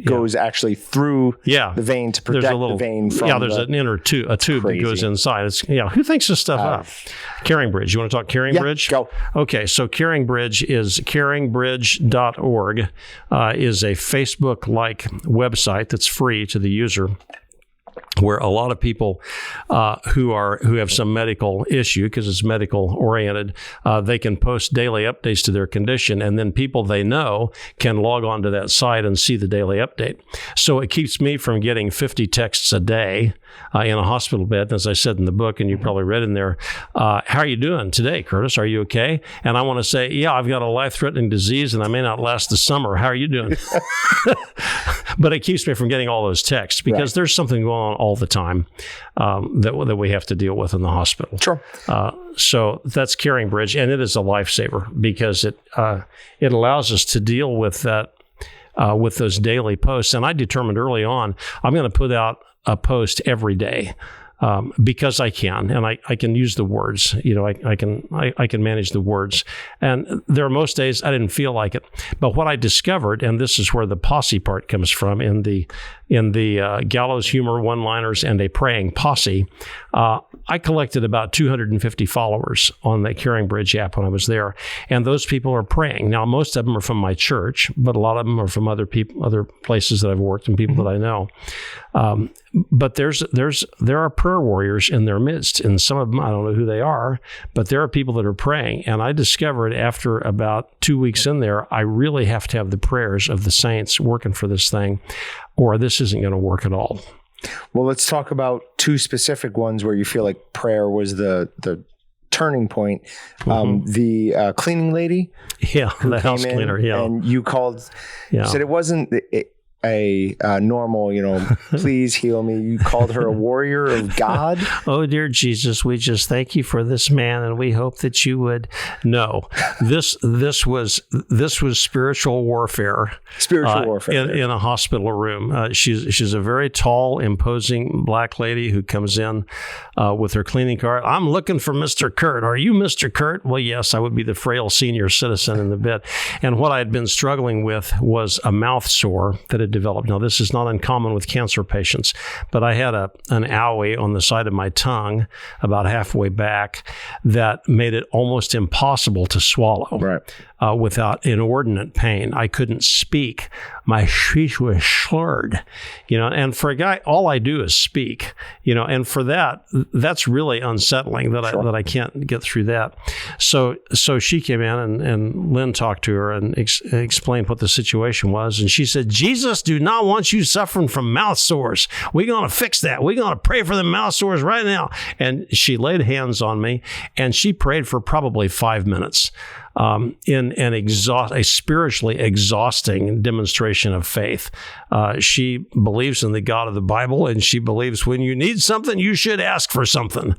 Goes actually through the vein to protect the vein from there's an inner tube that goes inside. Who thinks this stuff up? CaringBridge. You want to talk CaringBridge? Yeah, go. Okay, so CaringBridge is caringbridge.org, is a Facebook-like website that's free to the user, where a lot of people who have some medical issue, because it's medical oriented, they can post daily updates to their condition, and then people they know can log on to that site and see the daily update. So it keeps me from getting 50 texts a day in a hospital bed. As I said in the book, and you probably read in there, how are you doing today, Curtis? Are you okay? And I want to say, yeah, I've got a life-threatening disease and I may not last the summer. How are you doing? But it keeps me from getting all those texts because there's something going on all the time that we have to deal with in the hospital. Sure. So that's Caring Bridge, and it is a lifesaver because it allows us to deal with that with those daily posts. And I determined early on I'm going to put out a post every day. Because I can, and I can use the words, I can manage the words. And there are most days I didn't feel like it. But what I discovered, and this is where the posse part comes from in the Gallows Humor one-liners and a Praying Posse, I collected about 250 followers on the Caring Bridge app when I was there. And those people are praying. Now, most of them are from my church, but a lot of them are from other people, other places that I've worked and people that I know. But there are prayer warriors in their midst, and some of them, I don't know who they are, but there are people that are praying. And I discovered after about 2 weeks in there, I really have to have the prayers of the saints working for this thing, or this isn't going to work at all. Well, let's talk about two specific ones where you feel like prayer was the turning point. The cleaning lady. Yeah, the house cleaner. Yeah. And you said it wasn't a normal, please heal me. You called her a warrior of God. Oh, dear Jesus, we just thank you for this man, and we hope that you would. No, this was spiritual warfare. Spiritual warfare in a hospital room. She's a very tall, imposing black lady who comes in with her cleaning cart. I'm looking for Mr. Curt. Are you Mr. Curt? Well, yes, I would be the frail senior citizen in the bed. And what I had been struggling with was a mouth sore that had developed. Now, this is not uncommon with cancer patients, but I had an owie on the side of my tongue about halfway back that made it almost impossible to swallow without inordinate pain. I couldn't speak. My speech was slurred, and for a guy, all I do is speak, and for that's really unsettling that I can't get through that. So she came in and Lynn talked to her and explained what the situation was. And she said, Jesus do not want you suffering from mouth sores. We're going to fix that. We're going to pray for the mouth sores right now. And she laid hands on me and she prayed for probably 5 minutes. In a spiritually exhausting demonstration of faith. She believes in the God of the Bible, and she believes when you need something, you should ask for something.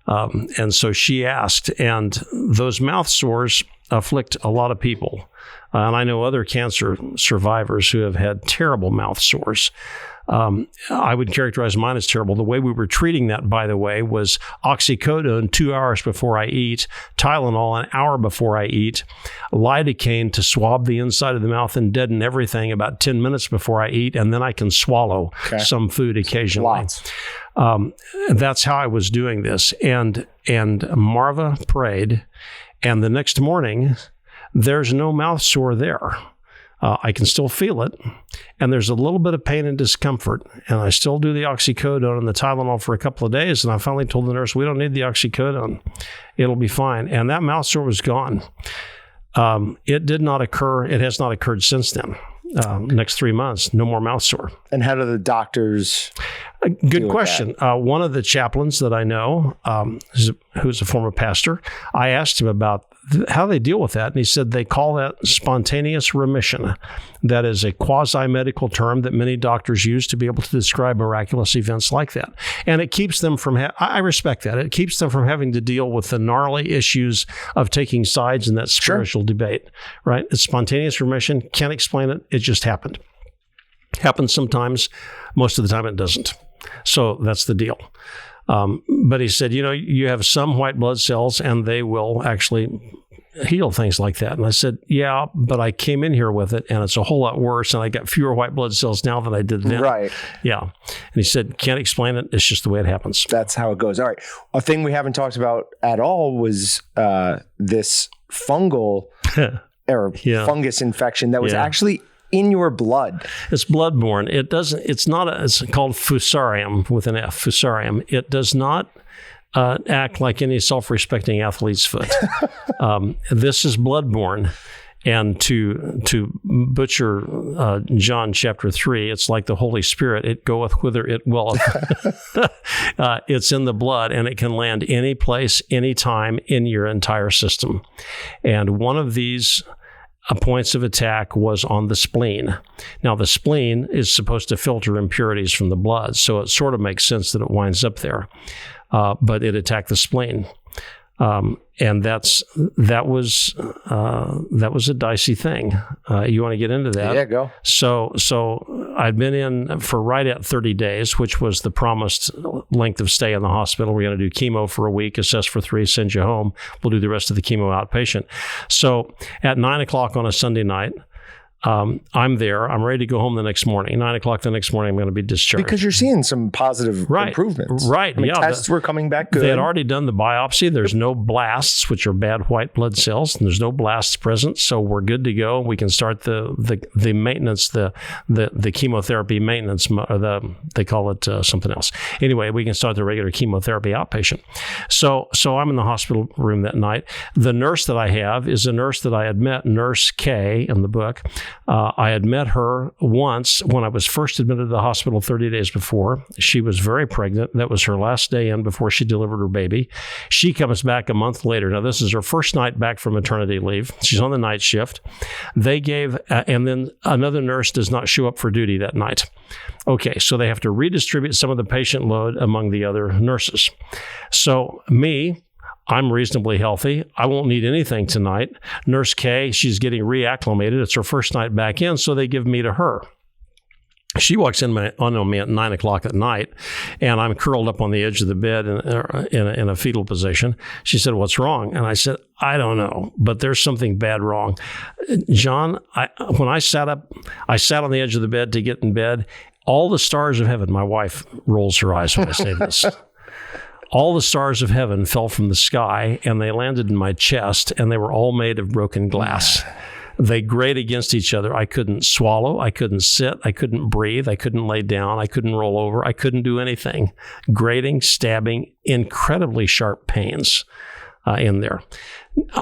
And so she asked, and those mouth sores afflict a lot of people. And I know other cancer survivors who have had terrible mouth sores. I would characterize mine as terrible. The way we were treating that, by the way, was oxycodone 2 hours before I eat, Tylenol an hour before I eat, lidocaine to swab the inside of the mouth and deaden everything about 10 minutes before I eat, and then I can swallow some food occasionally. That's how I was doing this. And Marva prayed, and the next morning, there's no mouth sore there. I can still feel it, and there's a little bit of pain and discomfort, and I still do the oxycodone and the Tylenol for a couple of days, and I finally told the nurse, we don't need the oxycodone. It'll be fine. And that mouth sore was gone. It did not occur. It has not occurred since then. Next 3 months, no more mouth sore. And how do the doctors Good question. One of the chaplains that I know, who's a former pastor, I asked him about how they deal with that. And he said they call that spontaneous remission. That is a quasi-medical term that many doctors use to be able to describe miraculous events like that. And it keeps them from, I respect that. It keeps them from having to deal with the gnarly issues of taking sides in that spiritual debate, right? It's spontaneous remission. Can't explain it. It just happened. Happens sometimes. Most of the time it doesn't. So that's the deal. But he said, you have some white blood cells and they will actually heal things like that. And I said, yeah, but I came in here with it and it's a whole lot worse. And I got fewer white blood cells now than I did then. Right. Yeah. And he said, can't explain it. It's just the way it happens. That's how it goes. All right. A thing we haven't talked about at all was this fungal or fungus infection that was actually in your blood. It's bloodborne. It's called fusarium with an F, fusarium. It does not act like any self-respecting athlete's foot. This is bloodborne. And to butcher John chapter 3, it's like the Holy Spirit. It goeth whither it willeth. It's in the blood, and it can land any place, any time in your entire system. And one of these points of attack was on the spleen. Now, the spleen is supposed to filter impurities from the blood, so it sort of makes sense that it winds up there. But it attacked the spleen. And that was a dicey thing. You want to get into that? Yeah, go. So I'd been in for right at 30 days, which was the promised length of stay in the hospital. We're going to do chemo for a week, assess for 3, send you home. We'll do the rest of the chemo outpatient. So at 9:00 on a Sunday night, I'm there. I'm ready to go home the next morning. 9:00 the next morning, I'm going to be discharged. Because you're seeing some positive improvements. Right. I mean, tests were coming back good. They had already done the biopsy. There's no blasts, which are bad white blood cells, and there's no blasts present. So we're good to go. We can start the maintenance, the chemotherapy maintenance, or they call it something else. Anyway, we can start the regular chemotherapy outpatient. So I'm in the hospital room that night. The nurse that I have is a nurse that I had met, Nurse K in the book. I had met her once when I was first admitted to the hospital 30 days before. She was very pregnant. That was her last day in before she delivered her baby. She comes back a month later. Now, this is her first night back from maternity leave. She's on the night shift. They gave, and then another nurse does not show up for duty that night. Okay, so they have to redistribute some of the patient load among the other nurses. So I'm reasonably healthy. I won't need anything tonight. Nurse K, she's getting reacclimated. It's her first night back in, so they give me to her. She walks on me at 9:00 at night, and I'm curled up on the edge of the bed in a fetal position. She said, "What's wrong?" And I said, "I don't know, but there's something bad wrong." John, when I sat up, I sat on the edge of the bed to get in bed. All the stars of heaven, my wife rolls her eyes when I say this. All the stars of heaven fell from the sky, and they landed in my chest, and they were all made of broken glass. They grate against each other. I couldn't swallow. I couldn't sit. I couldn't breathe. I couldn't lay down. I couldn't roll over. I couldn't do anything. Grating, stabbing, incredibly sharp pains in there.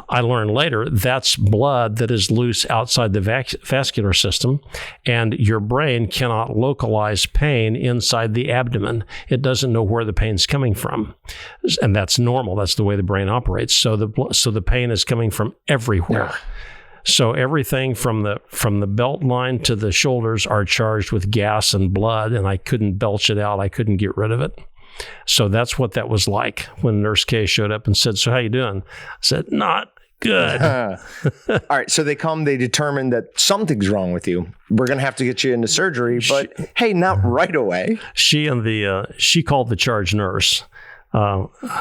I learned later that's blood that is loose outside the vascular system, and your brain cannot localize pain inside the abdomen. It doesn't know where the pain's coming from, and that's normal. That's the way the brain operates. So the pain is coming from everywhere. Yeah. So everything from the belt line to the shoulders are charged with gas and blood, and I couldn't belch it out. I couldn't get rid of it. So that's what that was like when Nurse K showed up and said, "So how you doing?" I said, "Not good." All right. So they determine that something's wrong with you. We're going to have to get you into surgery, but hey, not right away. She called the charge nurse.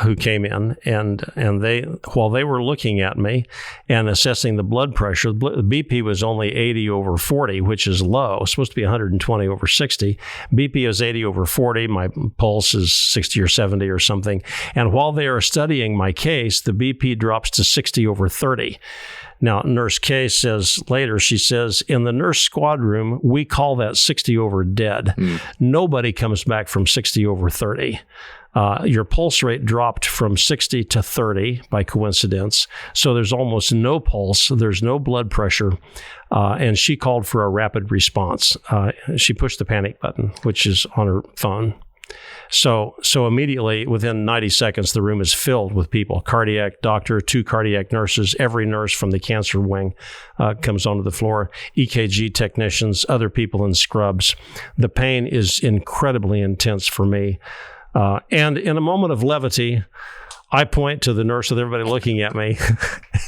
Who came in, and they, while they were looking at me and assessing the blood pressure, the BP was only 80/40, which is low. It's supposed to be 120/60. BP is 80/40. My pulse is 60 or 70 or something. And while they are studying my case, the BP drops to 60/30. Now, Nurse K says later, she says, in the nurse squad room, we call that 60/dead. Nobody comes back from 60/30. Your pulse rate dropped from 60 to 30 by coincidence. So there's almost no pulse. There's no blood pressure. And she called for a rapid response. She pushed the panic button, which is on her phone. So immediately, within 90 seconds, the room is filled with people. Cardiac doctor, 2 cardiac nurses, every nurse from the cancer wing comes onto the floor, EKG technicians, other people in scrubs. The pain is incredibly intense for me. And in a moment of levity, I point to the nurse with everybody looking at me.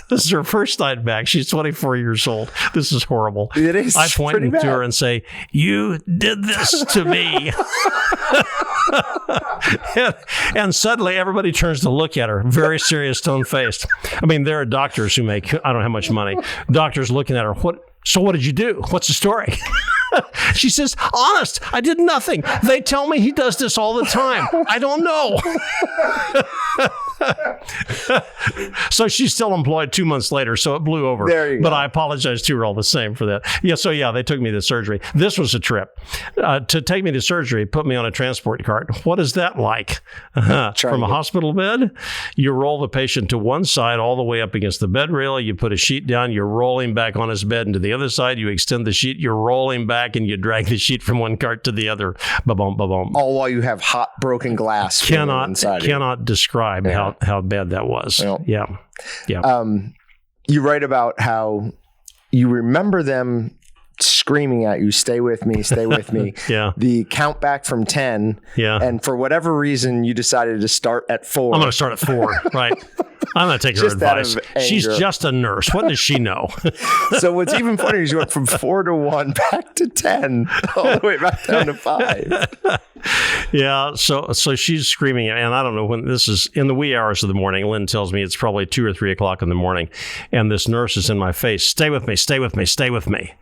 This is her first night back. She's 24 years old. This is horrible. It is. I point to her and say, "You did this to me." and suddenly everybody turns to look at her, very serious, stone-faced. I mean, there are doctors who make, I don't know how much money. Doctors looking at her, So what did you do? What's the story? She says, "Honest, I did nothing. They tell me he does this all the time. I don't know." So she's still employed 2 months later, so it blew over. There you go. But I apologize to her all the same for that. Yeah, they took me to surgery. This was a trip. To take me to surgery, put me on a transport cart. What is that like? From a hospital bed, you roll the patient to one side all the way up against the bed rail. You put a sheet down. You're rolling back on his bed, and to the other side, you extend the sheet. You're rolling back, and you drag the sheet from one cart to the other. Ba-bum, ba-bum. All while you have hot broken glass. Cannot describe how bad that was. Well, Yeah. You write about how you remember them screaming at you, stay with me, stay with me. Yeah. The count back from 10. Yeah. And for whatever reason, you decided to start at 4. I'm going to start at 4. Right. I'm going to take her Just out advice. of anger. She's just a nurse. What does she know? So what's even funnier is you went from 4 to 1 back to 10, all the way back down to 5. Yeah. So she's screaming. And I don't know when this is in the wee hours of the morning. Lynn tells me it's probably 2 or 3 o'clock in the morning. And this nurse is in my face. Stay with me, stay with me, stay with me.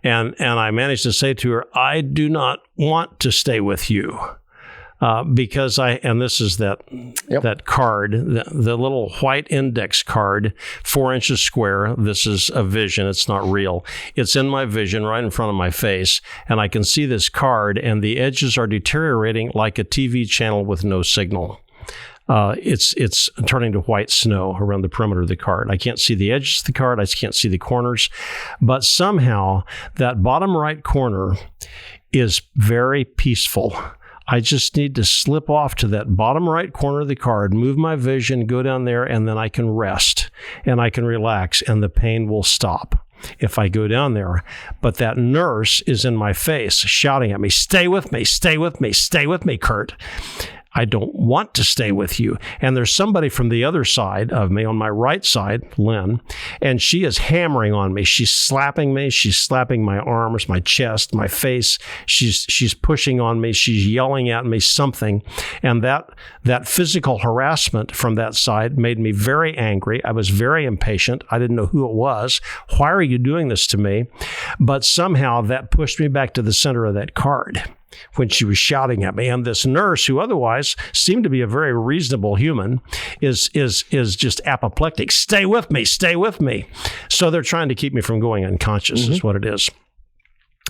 And I managed to say to her, I do not want to stay with you. Because and this is that card, the little white index card, 4 inches square. This is a vision. It's not real. It's in my vision right in front of my face. And I can see this card and the edges are deteriorating like a TV channel with no signal. It's turning to white snow around the perimeter of the card. I can't see the edges of the card. I can't see the corners. But somehow that bottom right corner is very peaceful. I just need to slip off to that bottom right corner of the card, move my vision, go down there, and then I can rest and I can relax and the pain will stop if I go down there. But that nurse is in my face shouting at me, stay with me, stay with me, stay with me, Curt. I don't want to stay with you. And there's somebody from the other side of me, on my right side, Lynn, and she is hammering on me. She's slapping me. She's slapping my arms, my chest, my face. She's pushing on me. She's yelling at me something. And that physical harassment from that side made me very angry. I was very impatient. I didn't know who it was. Why are you doing this to me? But somehow that pushed me back to the center of that card when she was shouting at me. And this nurse, who otherwise seemed to be a very reasonable human, is just apoplectic. Stay with me, stay with me. So they're trying to keep me from going unconscious, is what it is.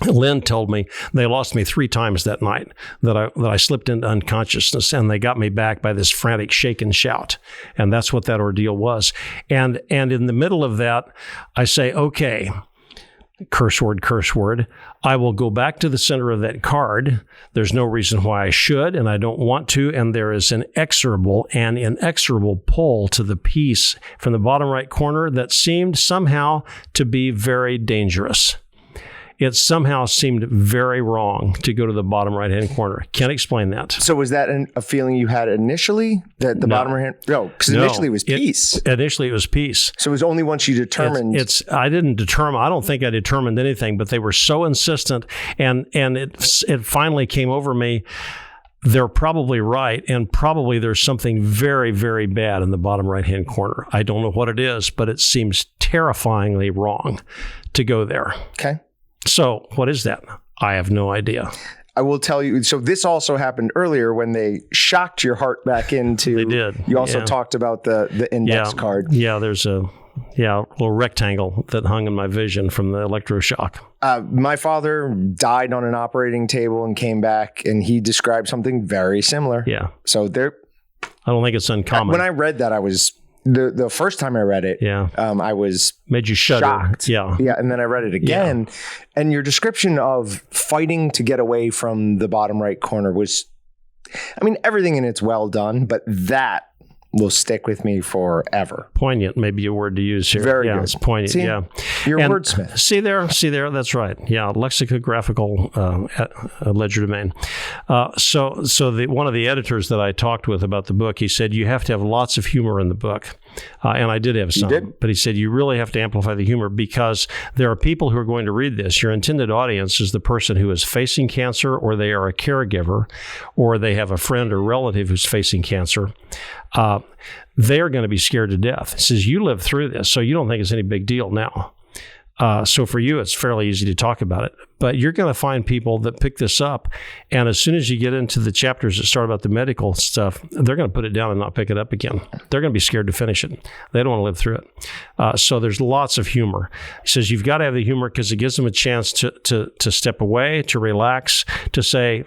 Lynn told me they lost me 3 times that night, that I slipped into unconsciousness, and they got me back by this frantic shake and shout. And that's what that ordeal was. And in the middle of that, I say, okay, curse word, I will go back to the center of that card. There's no reason why I should, and I don't want to. And there is an inexorable pull to the piece from the bottom right corner that seemed somehow to be very dangerous. It somehow seemed very wrong to go to the bottom right-hand corner. Can't explain that. So was that a feeling you had initially, that the bottom right-hand? No, because initially it was peace. Initially it was peace. So it was only once you determined. I don't think I determined anything, but they were so insistent, and it finally came over me. They're probably right, and probably there's something very, very bad in the bottom right-hand corner. I don't know what it is, but it seems terrifyingly wrong to go there. Okay. So what is that? I have no idea. I will tell you. So this also happened earlier when they shocked your heart back into. They did. You also talked about the index card. Yeah, there's a little rectangle that hung in my vision from the electroshock. My father died on an operating table and came back, and he described something very similar. Yeah. So there. I don't think it's uncommon. When I read that, I was. The first time I read it, I was made you shudder. Shocked. Yeah, and then I read it again, and your description of fighting to get away from the bottom right corner was, I mean, everything in it's well done, but that will stick with me forever. Poignant, maybe a word to use here. Very good. It's poignant. See, you're a and wordsmith. See there. That's right. Yeah, lexicographical ledger domain. So one of the editors that I talked with about the book, he said you have to have lots of humor in the book, and I did have some. You did? But he said you really have to amplify the humor because there are people who are going to read this. Your intended audience is the person who is facing cancer, or they are a caregiver, or they have a friend or relative who's facing cancer. They're going to be scared to death. He says, you lived through this, so you don't think it's any big deal now. So for you, it's fairly easy to talk about it. But you're going to find people that pick this up, and as soon as you get into the chapters that start about the medical stuff, they're going to put it down and not pick it up again. They're going to be scared to finish it. They don't want to live through it. So there's lots of humor. He says you've got to have the humor because it gives them a chance to step away, to relax, to say,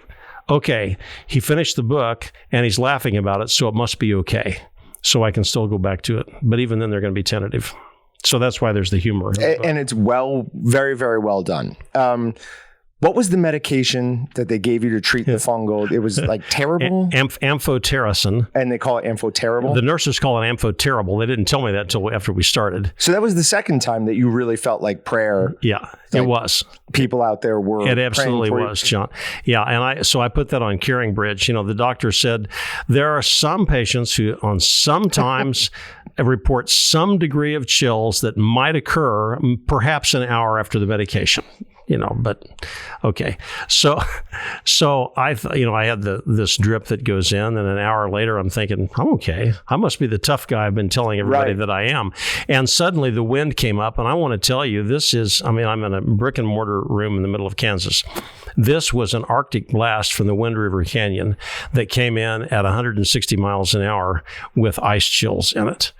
okay, he finished the book and he's laughing about it, so it must be okay. So I can still go back to it. But even then, they're going to be tentative. So that's why there's the humor. And it's very, very well done. What was the medication that they gave you to treat the fungal? It was like terrible? Amphotericin. And they call it amphoterrible? The nurses call it amphoterrible. They didn't tell me that until after we started. So that was the second time that you really felt like prayer. Yeah, it was. People out there were It absolutely was, John. Yeah, and I put that on Caring Bridge. The doctor said there are some patients who sometimes report some degree of chills that might occur perhaps an hour after the medication. But okay. So I had this drip that goes in, and an hour later I'm thinking, I'm okay. I must be the tough guy I've been telling everybody that I am. And suddenly the wind came up, and I want to tell you, I'm in a brick and mortar room in the middle of Kansas. This was an Arctic blast from the Wind River Canyon that came in at 160 miles an hour with ice chills in it.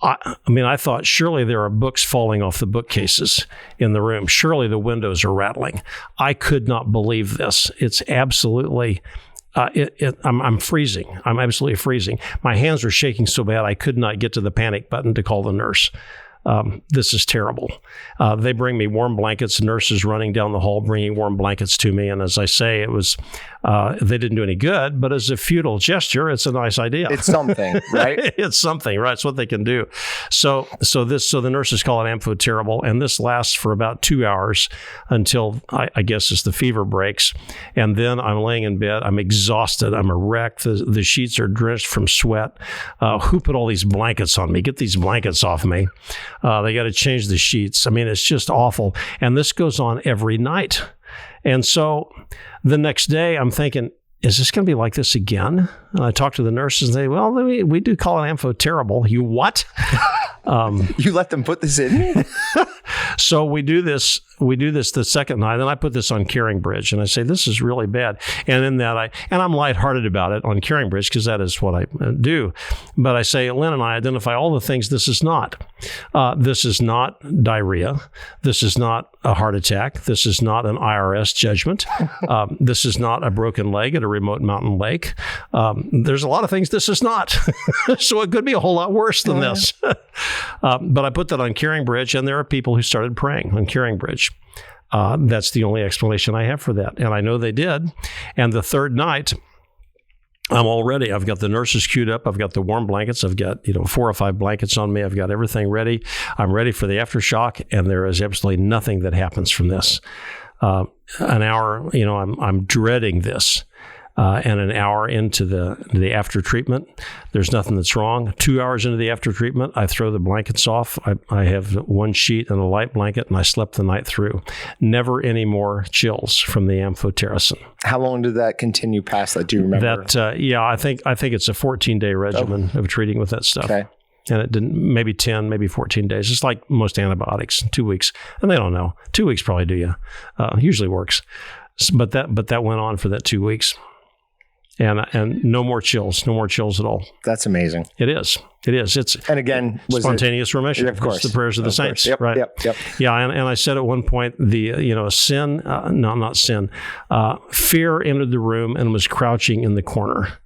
I thought, surely there are books falling off the bookcases in the room. Surely the windows are rattling. I could not believe this. It's absolutely, I'm freezing. I'm absolutely freezing. My hands were shaking so bad I could not get to the panic button to call the nurse. This is terrible. They bring me warm blankets. Nurses running down the hall bringing warm blankets to me. And as I say, it was they didn't do any good, but as a futile gesture, it's a nice idea. It's something, right? It's something, right? It's what they can do. So the nurses call it amphoterrible, and this lasts for about 2 hours until I guess as the fever breaks. And then I'm laying in bed. I'm exhausted. I'm a wreck. The sheets are drenched from sweat. Who put all these blankets on me? Get these blankets off me. They got to change the sheets. It's just awful. And this goes on every night. And so the next day I'm thinking, is this going to be like this again? And I talked to the nurses and they, well, we do call it amphoterrible. You what? You let them put this in? So we do this the second night, and I put this on Caring Bridge, and I say, this is really bad. And in that I'm lighthearted about it on Caring Bridge because that is what I do. But I say, Lynn and I identify all the things this is not. This is not diarrhea. This is not a heart attack. This is not an IRS judgment. This is not a broken leg at a remote mountain lake. There's a lot of things this is not. So it could be a whole lot worse than this. But I put that on Caring Bridge, and there are people who started praying on Caring Bridge. That's the only explanation I have for that. And I know they did. And the third night, I'm all ready. I've got the nurses queued up. I've got the warm blankets. I've got 4 or 5 blankets on me. I've got everything ready. I'm ready for the aftershock, and there is absolutely nothing that happens from this. An hour, I'm dreading this. And an hour into the after treatment, there's nothing that's wrong. 2 hours into the after treatment, I throw the blankets off. I have one sheet and a light blanket, and I slept the night through. Never any more chills from the amphotericin. How long did that continue past that? Do you remember? I think it's a 14-day regimen of treating with that stuff. Okay. And it didn't, maybe 10, maybe 14 days. It's like most antibiotics, 2 weeks. And they don't know. 2 weeks probably do you. Usually works. But that went on for that 2 weeks. And no more chills at all. That's amazing. It is. It's and again spontaneous remission. Of course, it's the prayers of the saints, yep, right? Yep. Yeah, and I said at one point fear entered the room and was crouching in the corner.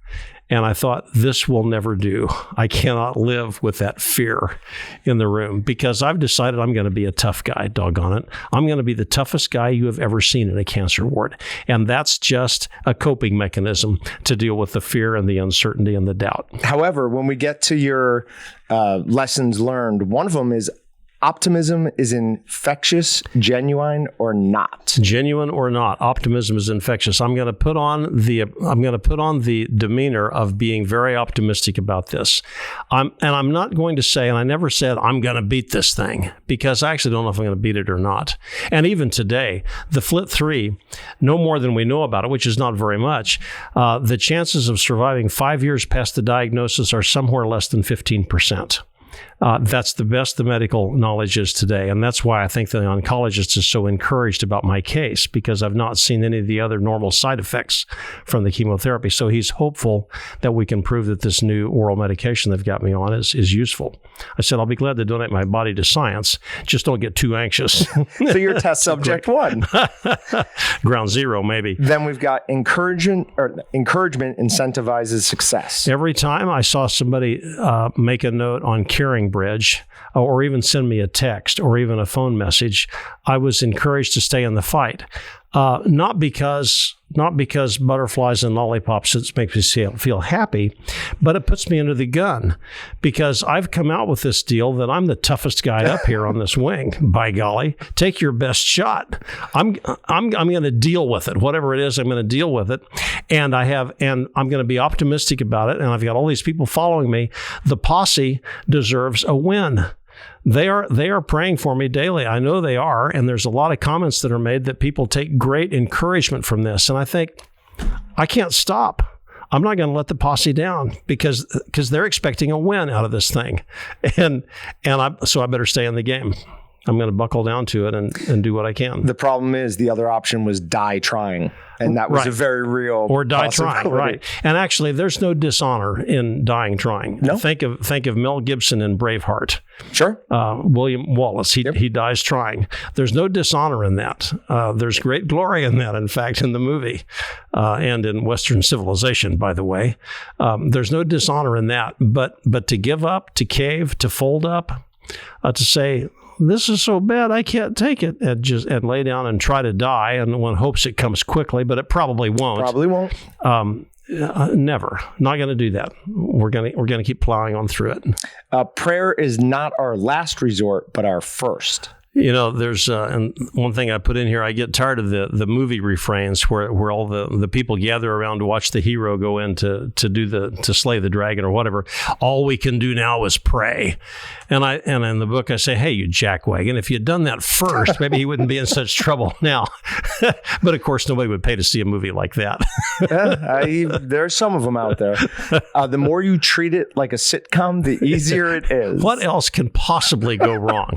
And I thought, this will never do. I cannot live with that fear in the room because I've decided I'm going to be a tough guy, doggone it. I'm going to be the toughest guy you have ever seen in a cancer ward. And that's just a coping mechanism to deal with the fear and the uncertainty and the doubt. However, when we get to your lessons learned, one of them is optimism is infectious, genuine or not. Genuine or not, optimism is infectious. I'm going to put on the demeanor of being very optimistic about this. I'm not going to say, and I never said I'm going to beat this thing because I actually don't know if I'm going to beat it or not. And even today, the FLT3, no more than we know about it, which is not very much. The chances of surviving 5 years past the diagnosis are somewhere less than 15%. That's the best the medical knowledge is today. And that's why I think the oncologist is so encouraged about my case, because I've not seen any of the other normal side effects from the chemotherapy. So he's hopeful that we can prove that this new oral medication they've got me on is useful. I said, I'll be glad to donate my body to science. Just don't get too anxious. So you're test subject 1. Ground 0, maybe. Then we've got encouragement incentivizes success. Every time I saw somebody make a note on Caring Bridge, or even send me a text or even a phone message, I was encouraged to stay in the fight. Not because butterflies and lollipops it makes me feel happy, but it puts me under the gun because I've come out with this deal that I'm the toughest guy up here on this wing. By golly, take your best shot. I'm going to deal with it, whatever it is. I'm going to deal with it, and I'm going to be optimistic about it. And I've got all these people following me. The posse deserves a win. They are praying for me daily. I know they are. And there's a lot of comments that are made that people take great encouragement from this. And I think, I can't stop. I'm not going to let the posse down because they're expecting a win out of this thing. So I better stay in the game. I'm going to buckle down to it and do what I can. The problem is the other option was die trying. And that was a very real or die trying, right? And actually, there's no dishonor in dying trying. No. Think of Mel Gibson in Braveheart. Sure. William Wallace, he dies trying. There's no dishonor in that. There's great glory in that, in fact, in the movie and in Western civilization, by the way. There's no dishonor in that. But to give up, to cave, to fold up, to say, this is so bad, I can't take it, and lay down and try to die, and one hopes it comes quickly, but it probably won't. Probably won't. Never. Not going to do that. We're going to keep plowing on through it. Prayer is not our last resort, but our first. You know, there's and one thing I put in here, I get tired of the movie refrains where all the people gather around to watch the hero go in to slay the dragon or whatever. All we can do now is pray. And in the book I say, hey, you jackwagon, if you'd done that first, maybe he wouldn't be in such trouble now. But of course, nobody would pay to see a movie like that. There's some of them out there. The more you treat it like a sitcom, the easier it is. What else can possibly go wrong?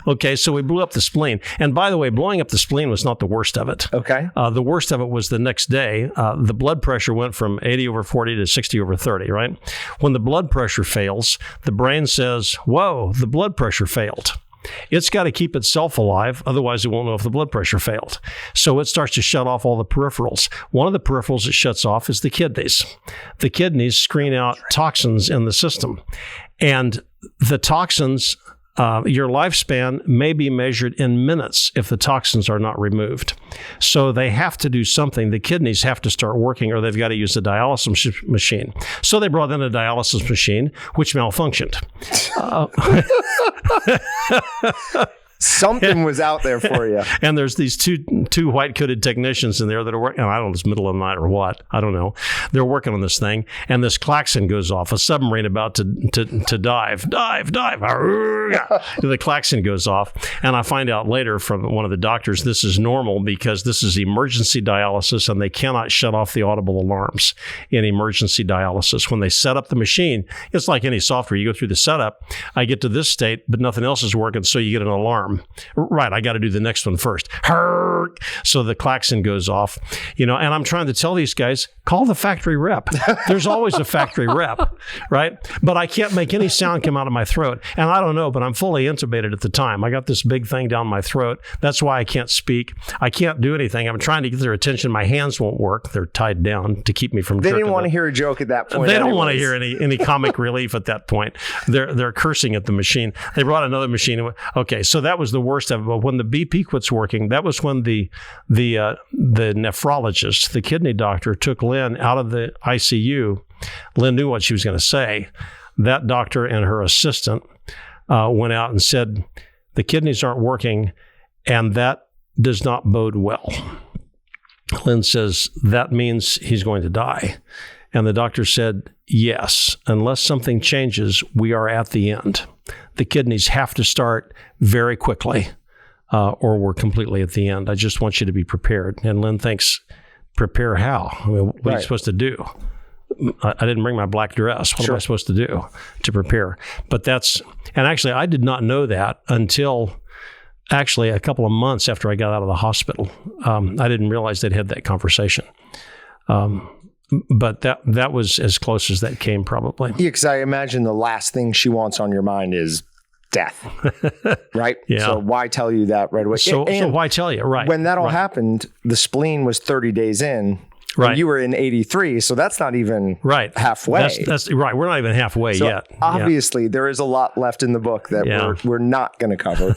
Okay, so we blew up the spleen. And by the way, blowing up the spleen was not the worst of it. Okay. The worst of it was the next day. The blood pressure went from 80/40 to 60/30, right? When the blood pressure fails, the brain says, whoa, the blood pressure failed. It's got to keep itself alive, otherwise it won't know if the blood pressure failed. So it starts to shut off all the peripherals. One of the peripherals it shuts off is the kidneys. The kidneys screen out toxins in the system. And the toxins, your lifespan may be measured in minutes if the toxins are not removed. So they have to do something. The kidneys have to start working, or they've got to use a dialysis machine. So they brought in a dialysis machine, which malfunctioned. Something was out there for you. And there's these two white-coated technicians in there that are working, I don't know, it's middle of the night or what. I don't know. They're working on this thing, and this klaxon goes off, a submarine about to dive. Dive. The klaxon goes off, and I find out later from one of the doctors this is normal because this is emergency dialysis, and they cannot shut off the audible alarms in emergency dialysis. When they set up the machine, it's like any software. You go through the setup. I get to this state, but nothing else is working, so you get an alarm. Right, I got to do the next one first. So the klaxon goes off, and I'm trying to tell these guys, call the factory rep. There's always a factory rep, right? But I can't make any sound come out of my throat. And I don't know, but I'm fully intubated at the time. I got this big thing down my throat. That's why I can't speak. I can't do anything. I'm trying to get their attention. My hands won't work. They're tied down to keep me from They didn't want to hear a joke at that point. They don't want to hear any comic relief at that point. They're cursing at the machine. They brought another machine. Okay, so that was the worst of it. But when the BP quits working, that was when the nephrologist, the kidney doctor, took Lynn out of the ICU. Lynn knew what she was going to say. That doctor and her assistant went out and said, the kidneys aren't working, and that does not bode well. Lynn says, that means he's going to die. And the doctor said, yes, unless something changes, we are at the end. The kidneys have to start very quickly, or we're completely at the end. I just want you to be prepared. And Lynn thinks, prepare how? I mean, what are you supposed to do? I didn't bring my black dress. What am I supposed to do to prepare? But and actually, I did not know that until actually a couple of months after I got out of the hospital. I didn't realize they'd had that conversation. But that was as close as that came, probably. Yeah, because I imagine the last thing she wants on your mind is death, right? Yeah. So why tell you that right away? So why tell you, right? When that all happened, the spleen was 30 days in. Right. You were in 83, so that's not even halfway. That's right. We're not even halfway yet. Obviously, there is a lot left in the book that we're not going to cover.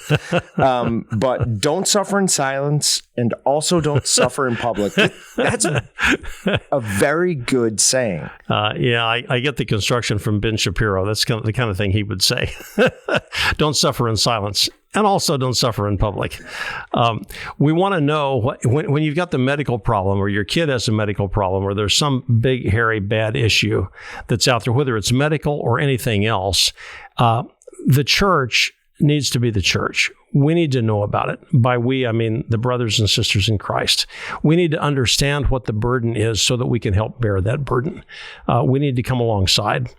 But don't suffer in silence. and also don't suffer in public. That's a very good saying. I get the construction from Ben Shapiro. That's the kind of thing he would say. Don't suffer in silence. And also don't suffer in public. We want to know when you've got the medical problem, or your kid has a medical problem, or there's some big, hairy, bad issue that's out there, whether it's medical or anything else, the church needs to be the church. We need to know about it. By we, I mean the brothers and sisters in Christ. We need to understand what the burden is so that we can help bear that burden. We need to come alongside.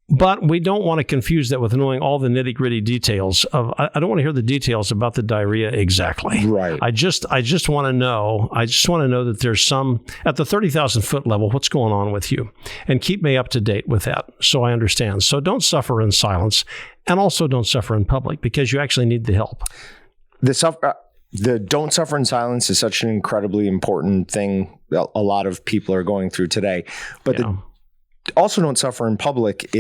But we don't want to confuse that with knowing all the nitty-gritty details of. I don't want to hear the details about the diarrhea exactly. Right. I just want to know. I just want to know that there's some at the 30,000 foot level. What's going on with you, and keep me up to date with that so I understand. So don't suffer in silence, and also don't suffer in public because you actually need the help. The don't suffer in silence is such an incredibly important thing a lot of people are going through today, but also don't suffer in public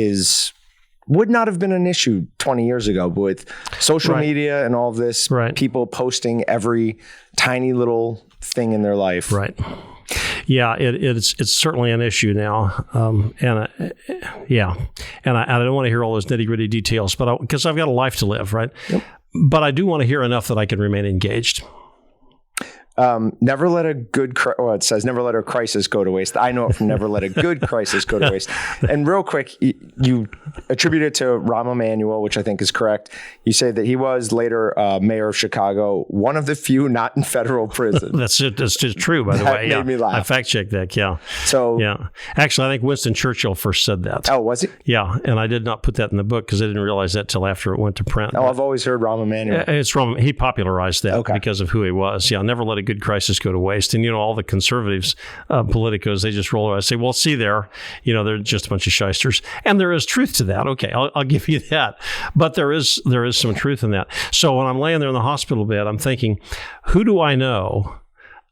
would not have been an issue 20 years ago, but with social media and all of this, people posting every tiny little thing in their life. Right. Yeah, it's certainly an issue now. And I don't want to hear all those nitty gritty details, but because I've got a life to live, right? Yep. But I do want to hear enough that I can remain engaged. Never let a good, it says never let a crisis go to waste. I know it from never let a good crisis go to waste. And real quick, you attribute it to Rahm Emanuel, which I think is correct. You say that he was later mayor of Chicago, one of the few not in federal prison. That's just true, by the way. Made me laugh. I fact checked that. Yeah. So actually, I think Winston Churchill first said that. Oh, was he? Yeah, and I did not put that in the book because I didn't realize that till after it went to print. Oh, I've always heard Rahm Emanuel. It's Rahm. He popularized that because of who he was. Yeah, never let a good crisis go to waste. And, all the conservatives, politicos, they just roll around and say, well, see there, they're just a bunch of shysters. And there is truth to that. Okay, I'll give you that. But there is some truth in that. So when I'm laying there in the hospital bed, I'm thinking, who do I know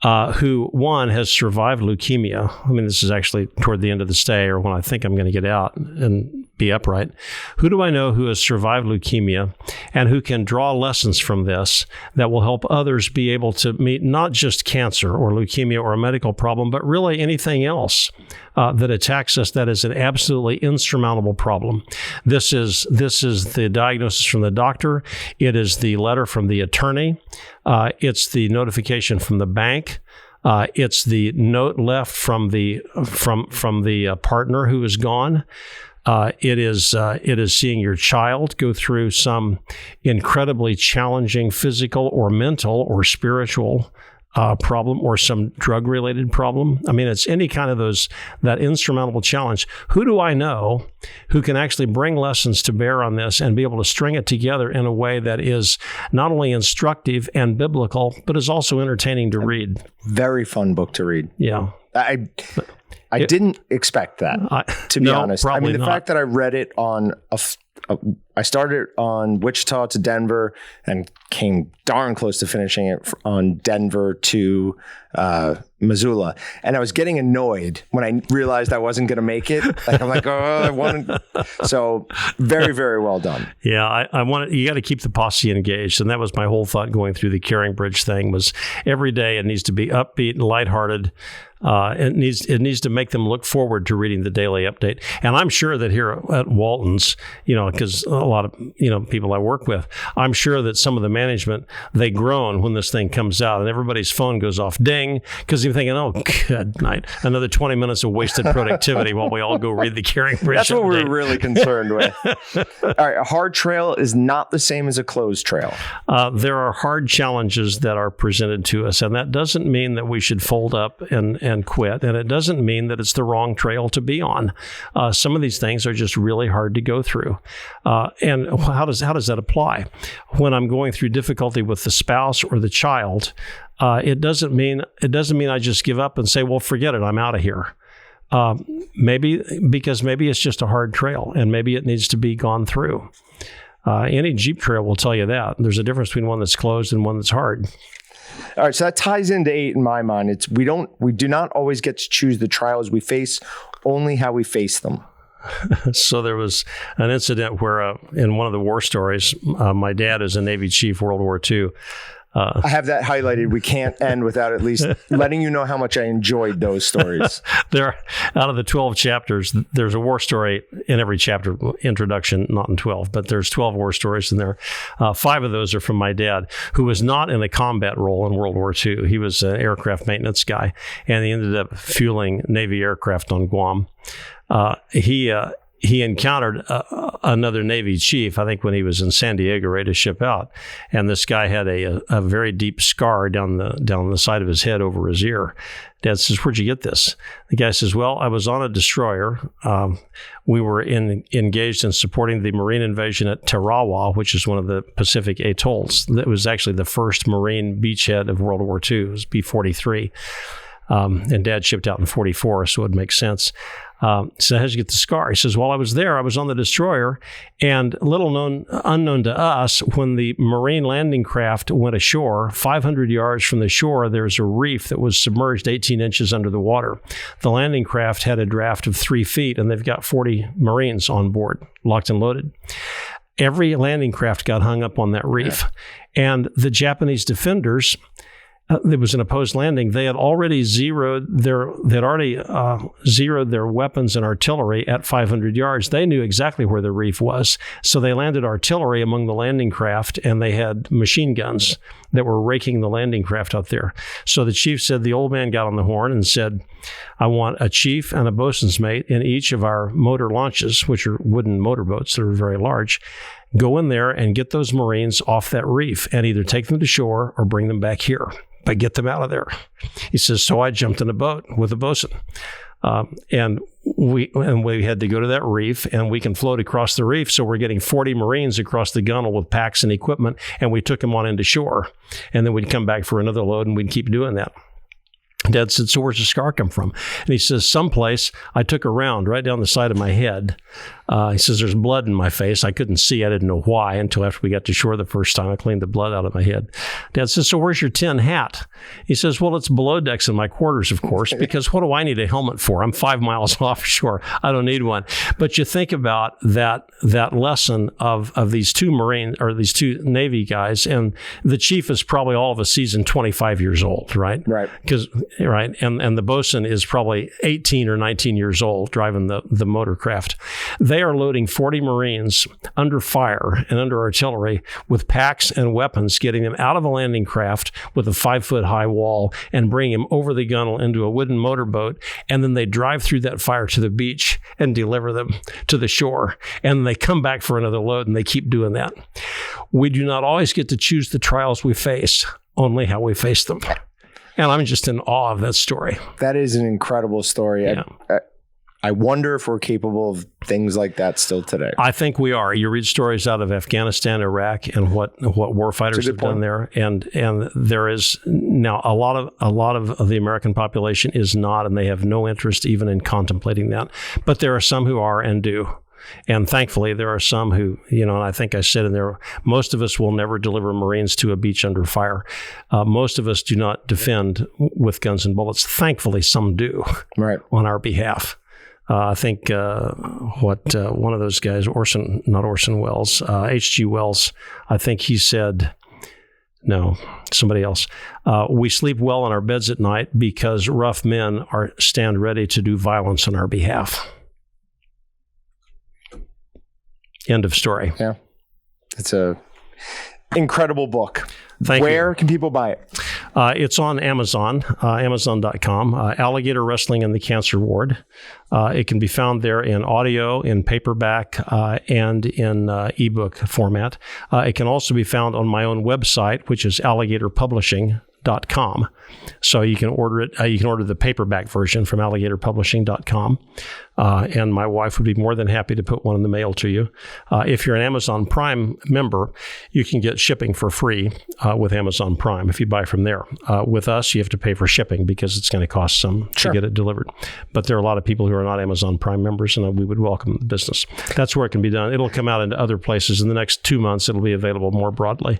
who, one, has survived leukemia? I mean, this is actually toward the end of the stay or when I think I'm going to get out and be upright. Who do I know who has survived leukemia and who can draw lessons from this that will help others be able to meet not just cancer or leukemia or a medical problem, but really anything else that attacks us that is an absolutely insurmountable problem. This is the diagnosis from the doctor. It is the letter from the attorney. It's the notification from the bank. It's the note left from the partner who is gone. It is seeing your child go through some incredibly challenging physical or mental or spiritual problem or some drug-related problem. I mean, it's any kind of that insurmountable challenge. Who do I know who can actually bring lessons to bear on this and be able to string it together in a way that is not only instructive and biblical, but is also entertaining to read? Very fun book to read. Yeah. I didn't expect that, to be honest. I mean, the fact that I read it on I started on Wichita to Denver and came darn close to finishing it on Denver to Missoula. And I was getting annoyed when I realized I wasn't going to make it. I'm like, I wanted. So very, very well done. Yeah, you got to keep the posse engaged. And that was my whole thought going through the Caring Bridge thing was every day it needs to be upbeat and lighthearted. It needs to make them look forward to reading the daily update. And I'm sure that here at Walton's, because a lot of people I work with, I'm sure that some of the management, they groan when this thing comes out and everybody's phone goes off ding because they're thinking, oh, good night, another 20 minutes of wasted productivity while we all go read the Caring Bridge. That's what we're really concerned with. All right, a hard trail is not the same as a closed trail. There are hard challenges that are presented to us, and that doesn't mean that we should fold up and quit, and it doesn't mean that it's the wrong trail to be on. Some of these things are just really hard to go through. And how does that apply? When I'm going through difficulty with the spouse or the child, it doesn't mean I just give up and say, well, forget it, I'm out of here. Maybe it's just a hard trail, and maybe it needs to be gone through. Any Jeep trail will tell you that. There's a difference between one that's closed and one that's hard. All right, so that ties into 8 in my mind. We do not always get to choose the trials we face, only how we face them. So there was an incident where in one of the war stories, my dad is a Navy chief, World War II. I have that highlighted. We can't end without at least letting you know how much I enjoyed those stories. There, out of the 12 chapters, there's a war story in every chapter. Introduction, not in 12, but there's 12 war stories in there. 5 of those are from my dad, who was not in a combat role in World War II. He was an aircraft maintenance guy, and he ended up fueling Navy aircraft on Guam. He encountered another Navy chief, I think when he was in San Diego ready to ship out. And this guy had a very deep scar down the side of his head over his ear. Dad says, "Where'd you get this?" The guy says, "Well, I was on a destroyer. We were engaged in supporting the Marine invasion at Tarawa, which is one of the Pacific atolls. That was actually the first Marine beachhead of World War II. It was B-43. And Dad shipped out in 44, so it would make sense. So how'd you get the scar? He says, well, I was there. I was on the destroyer, and unknown to us, when the Marine landing craft went ashore, 500 yards from the shore, there's a reef that was submerged 18 inches under the water. The landing craft had a draft of 3 feet, and they've got 40 Marines on board, locked and loaded. Every landing craft got hung up on that reef, and the Japanese defenders." There was an opposed landing. They had already zeroed their weapons and artillery at 500 yards. They knew exactly where the reef was, so they landed artillery among the landing craft, and they had machine guns that were raking the landing craft out there. So the chief said, the old man got on the horn and said, "I want a chief and a bosun's mate in each of our motor launches," which are wooden motorboats that are very large. "Go in there and get those Marines off that reef and either take them to shore or bring them back here. But get them out of there." He says, so I jumped in a boat with a bosun. And we had to go to that reef, and we can float across the reef. So we're getting 40 Marines across the gunnel with packs and equipment, and we took them on into shore. And then we'd come back for another load, and we'd keep doing that. Dad said, so where's the scar come from? And he says, someplace I took a round right down the side of my head. He says, there's blood in my face. I couldn't see. I didn't know why until after we got to shore the first time. I cleaned the blood out of my head. Dad says, so where's your tin hat? He says, well, it's below decks in my quarters, of course, because what do I need a helmet for? I'm 5 miles offshore. I don't need one. But you think about that lesson of these two Marine or these two Navy guys, and the chief is probably all of a season 25 years old, right? Right. Right. And the bosun is probably 18 or 19 years old driving the motor craft. They are loading 40 Marines under fire and under artillery with packs and weapons, getting them out of a landing craft with a 5-foot high wall and bringing them over the gunnel into a wooden motorboat. And then they drive through that fire to the beach and deliver them to the shore. And they come back for another load, and they keep doing that. We do not always get to choose the trials we face, only how we face them. And I'm just in awe of that story. That is an incredible story. Yeah. I wonder if we're capable of things like that still today. I think we are. You read stories out of Afghanistan, Iraq, and what warfighters have done there, and there is now a lot of the American population is not, and they have no interest even in contemplating that. But there are some who are and do. And thankfully, there are some who, and I think I said in there, most of us will never deliver Marines to a beach under fire. Most of us do not defend with guns and bullets. Thankfully, some do, right, on our behalf. I think one of those guys, Orson Welles, H.G. Wells, I think he said, no, somebody else. We sleep well in our beds at night because rough men stand ready to do violence on our behalf. End of story. Yeah. It's a incredible book. Thank you. Where can people buy it? It's on Amazon, Amazon.com, Alligator Wrestling and the Cancer Ward. It can be found there in audio, in paperback, and in ebook format. It can also be found on my own website, which is alligatorpublishing.com. So you can order it. You can order the paperback version from alligatorpublishing.com. And my wife would be more than happy to put one in the mail to you. If you're an Amazon Prime member, you can get shipping for free with Amazon Prime if you buy from there. With us, you have to pay for shipping because it's going to cost some to get it delivered. But there are a lot of people who are not Amazon Prime members, and we would welcome the business. That's where it can be done. It'll come out into other places. In the next 2 months, it'll be available more broadly.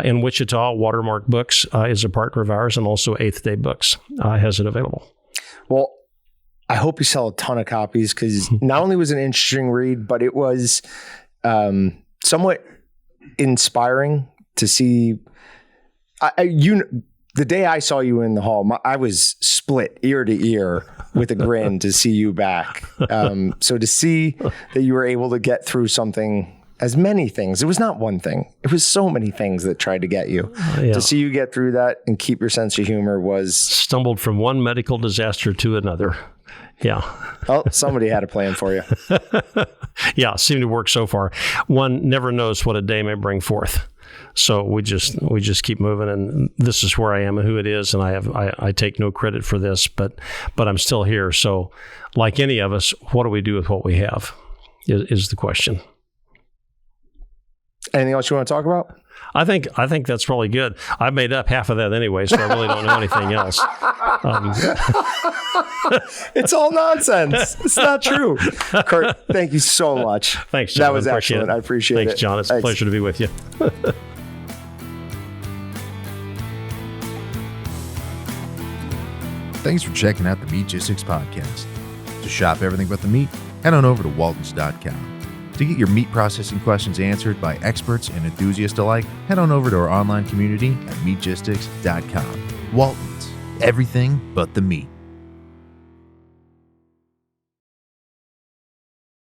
In Wichita, Watermark Books is a partner of ours, and also Eighth Day Books has it available. Well, I hope you sell a ton of copies, because not only was it an interesting read, but it was somewhat inspiring to see The day I saw you in the hall, I was split ear to ear with a grin to see you back. So to see that you were able to get through something, as many things, it was not one thing. It was so many things that tried to get you. Yeah. To see you get through that and keep your sense of humor was... Stumbled from one medical disaster to another. Yeah. Well, somebody had a plan for you. Yeah, it seemed to work so far. One never knows what a day may bring forth. So we just keep moving, and this is where I am and who it is, and I take no credit for this, but I'm still here. So like any of us, what do we do with what we have is the question. Anything else you want to talk about? I think that's really good. I made up half of that anyway, so I really don't know anything else. It's all nonsense. It's not true. Curt, thank you so much. Thanks, John. That was excellent. I appreciate it. Thanks, John. It's a pleasure to be with you. Thanks for checking out the Meatgistics podcast. To shop everything but the meat, head on over to waltons.com. To get your meat processing questions answered by experts and enthusiasts alike, head on over to our online community at meatgistics.com. Waltons, everything but the meat.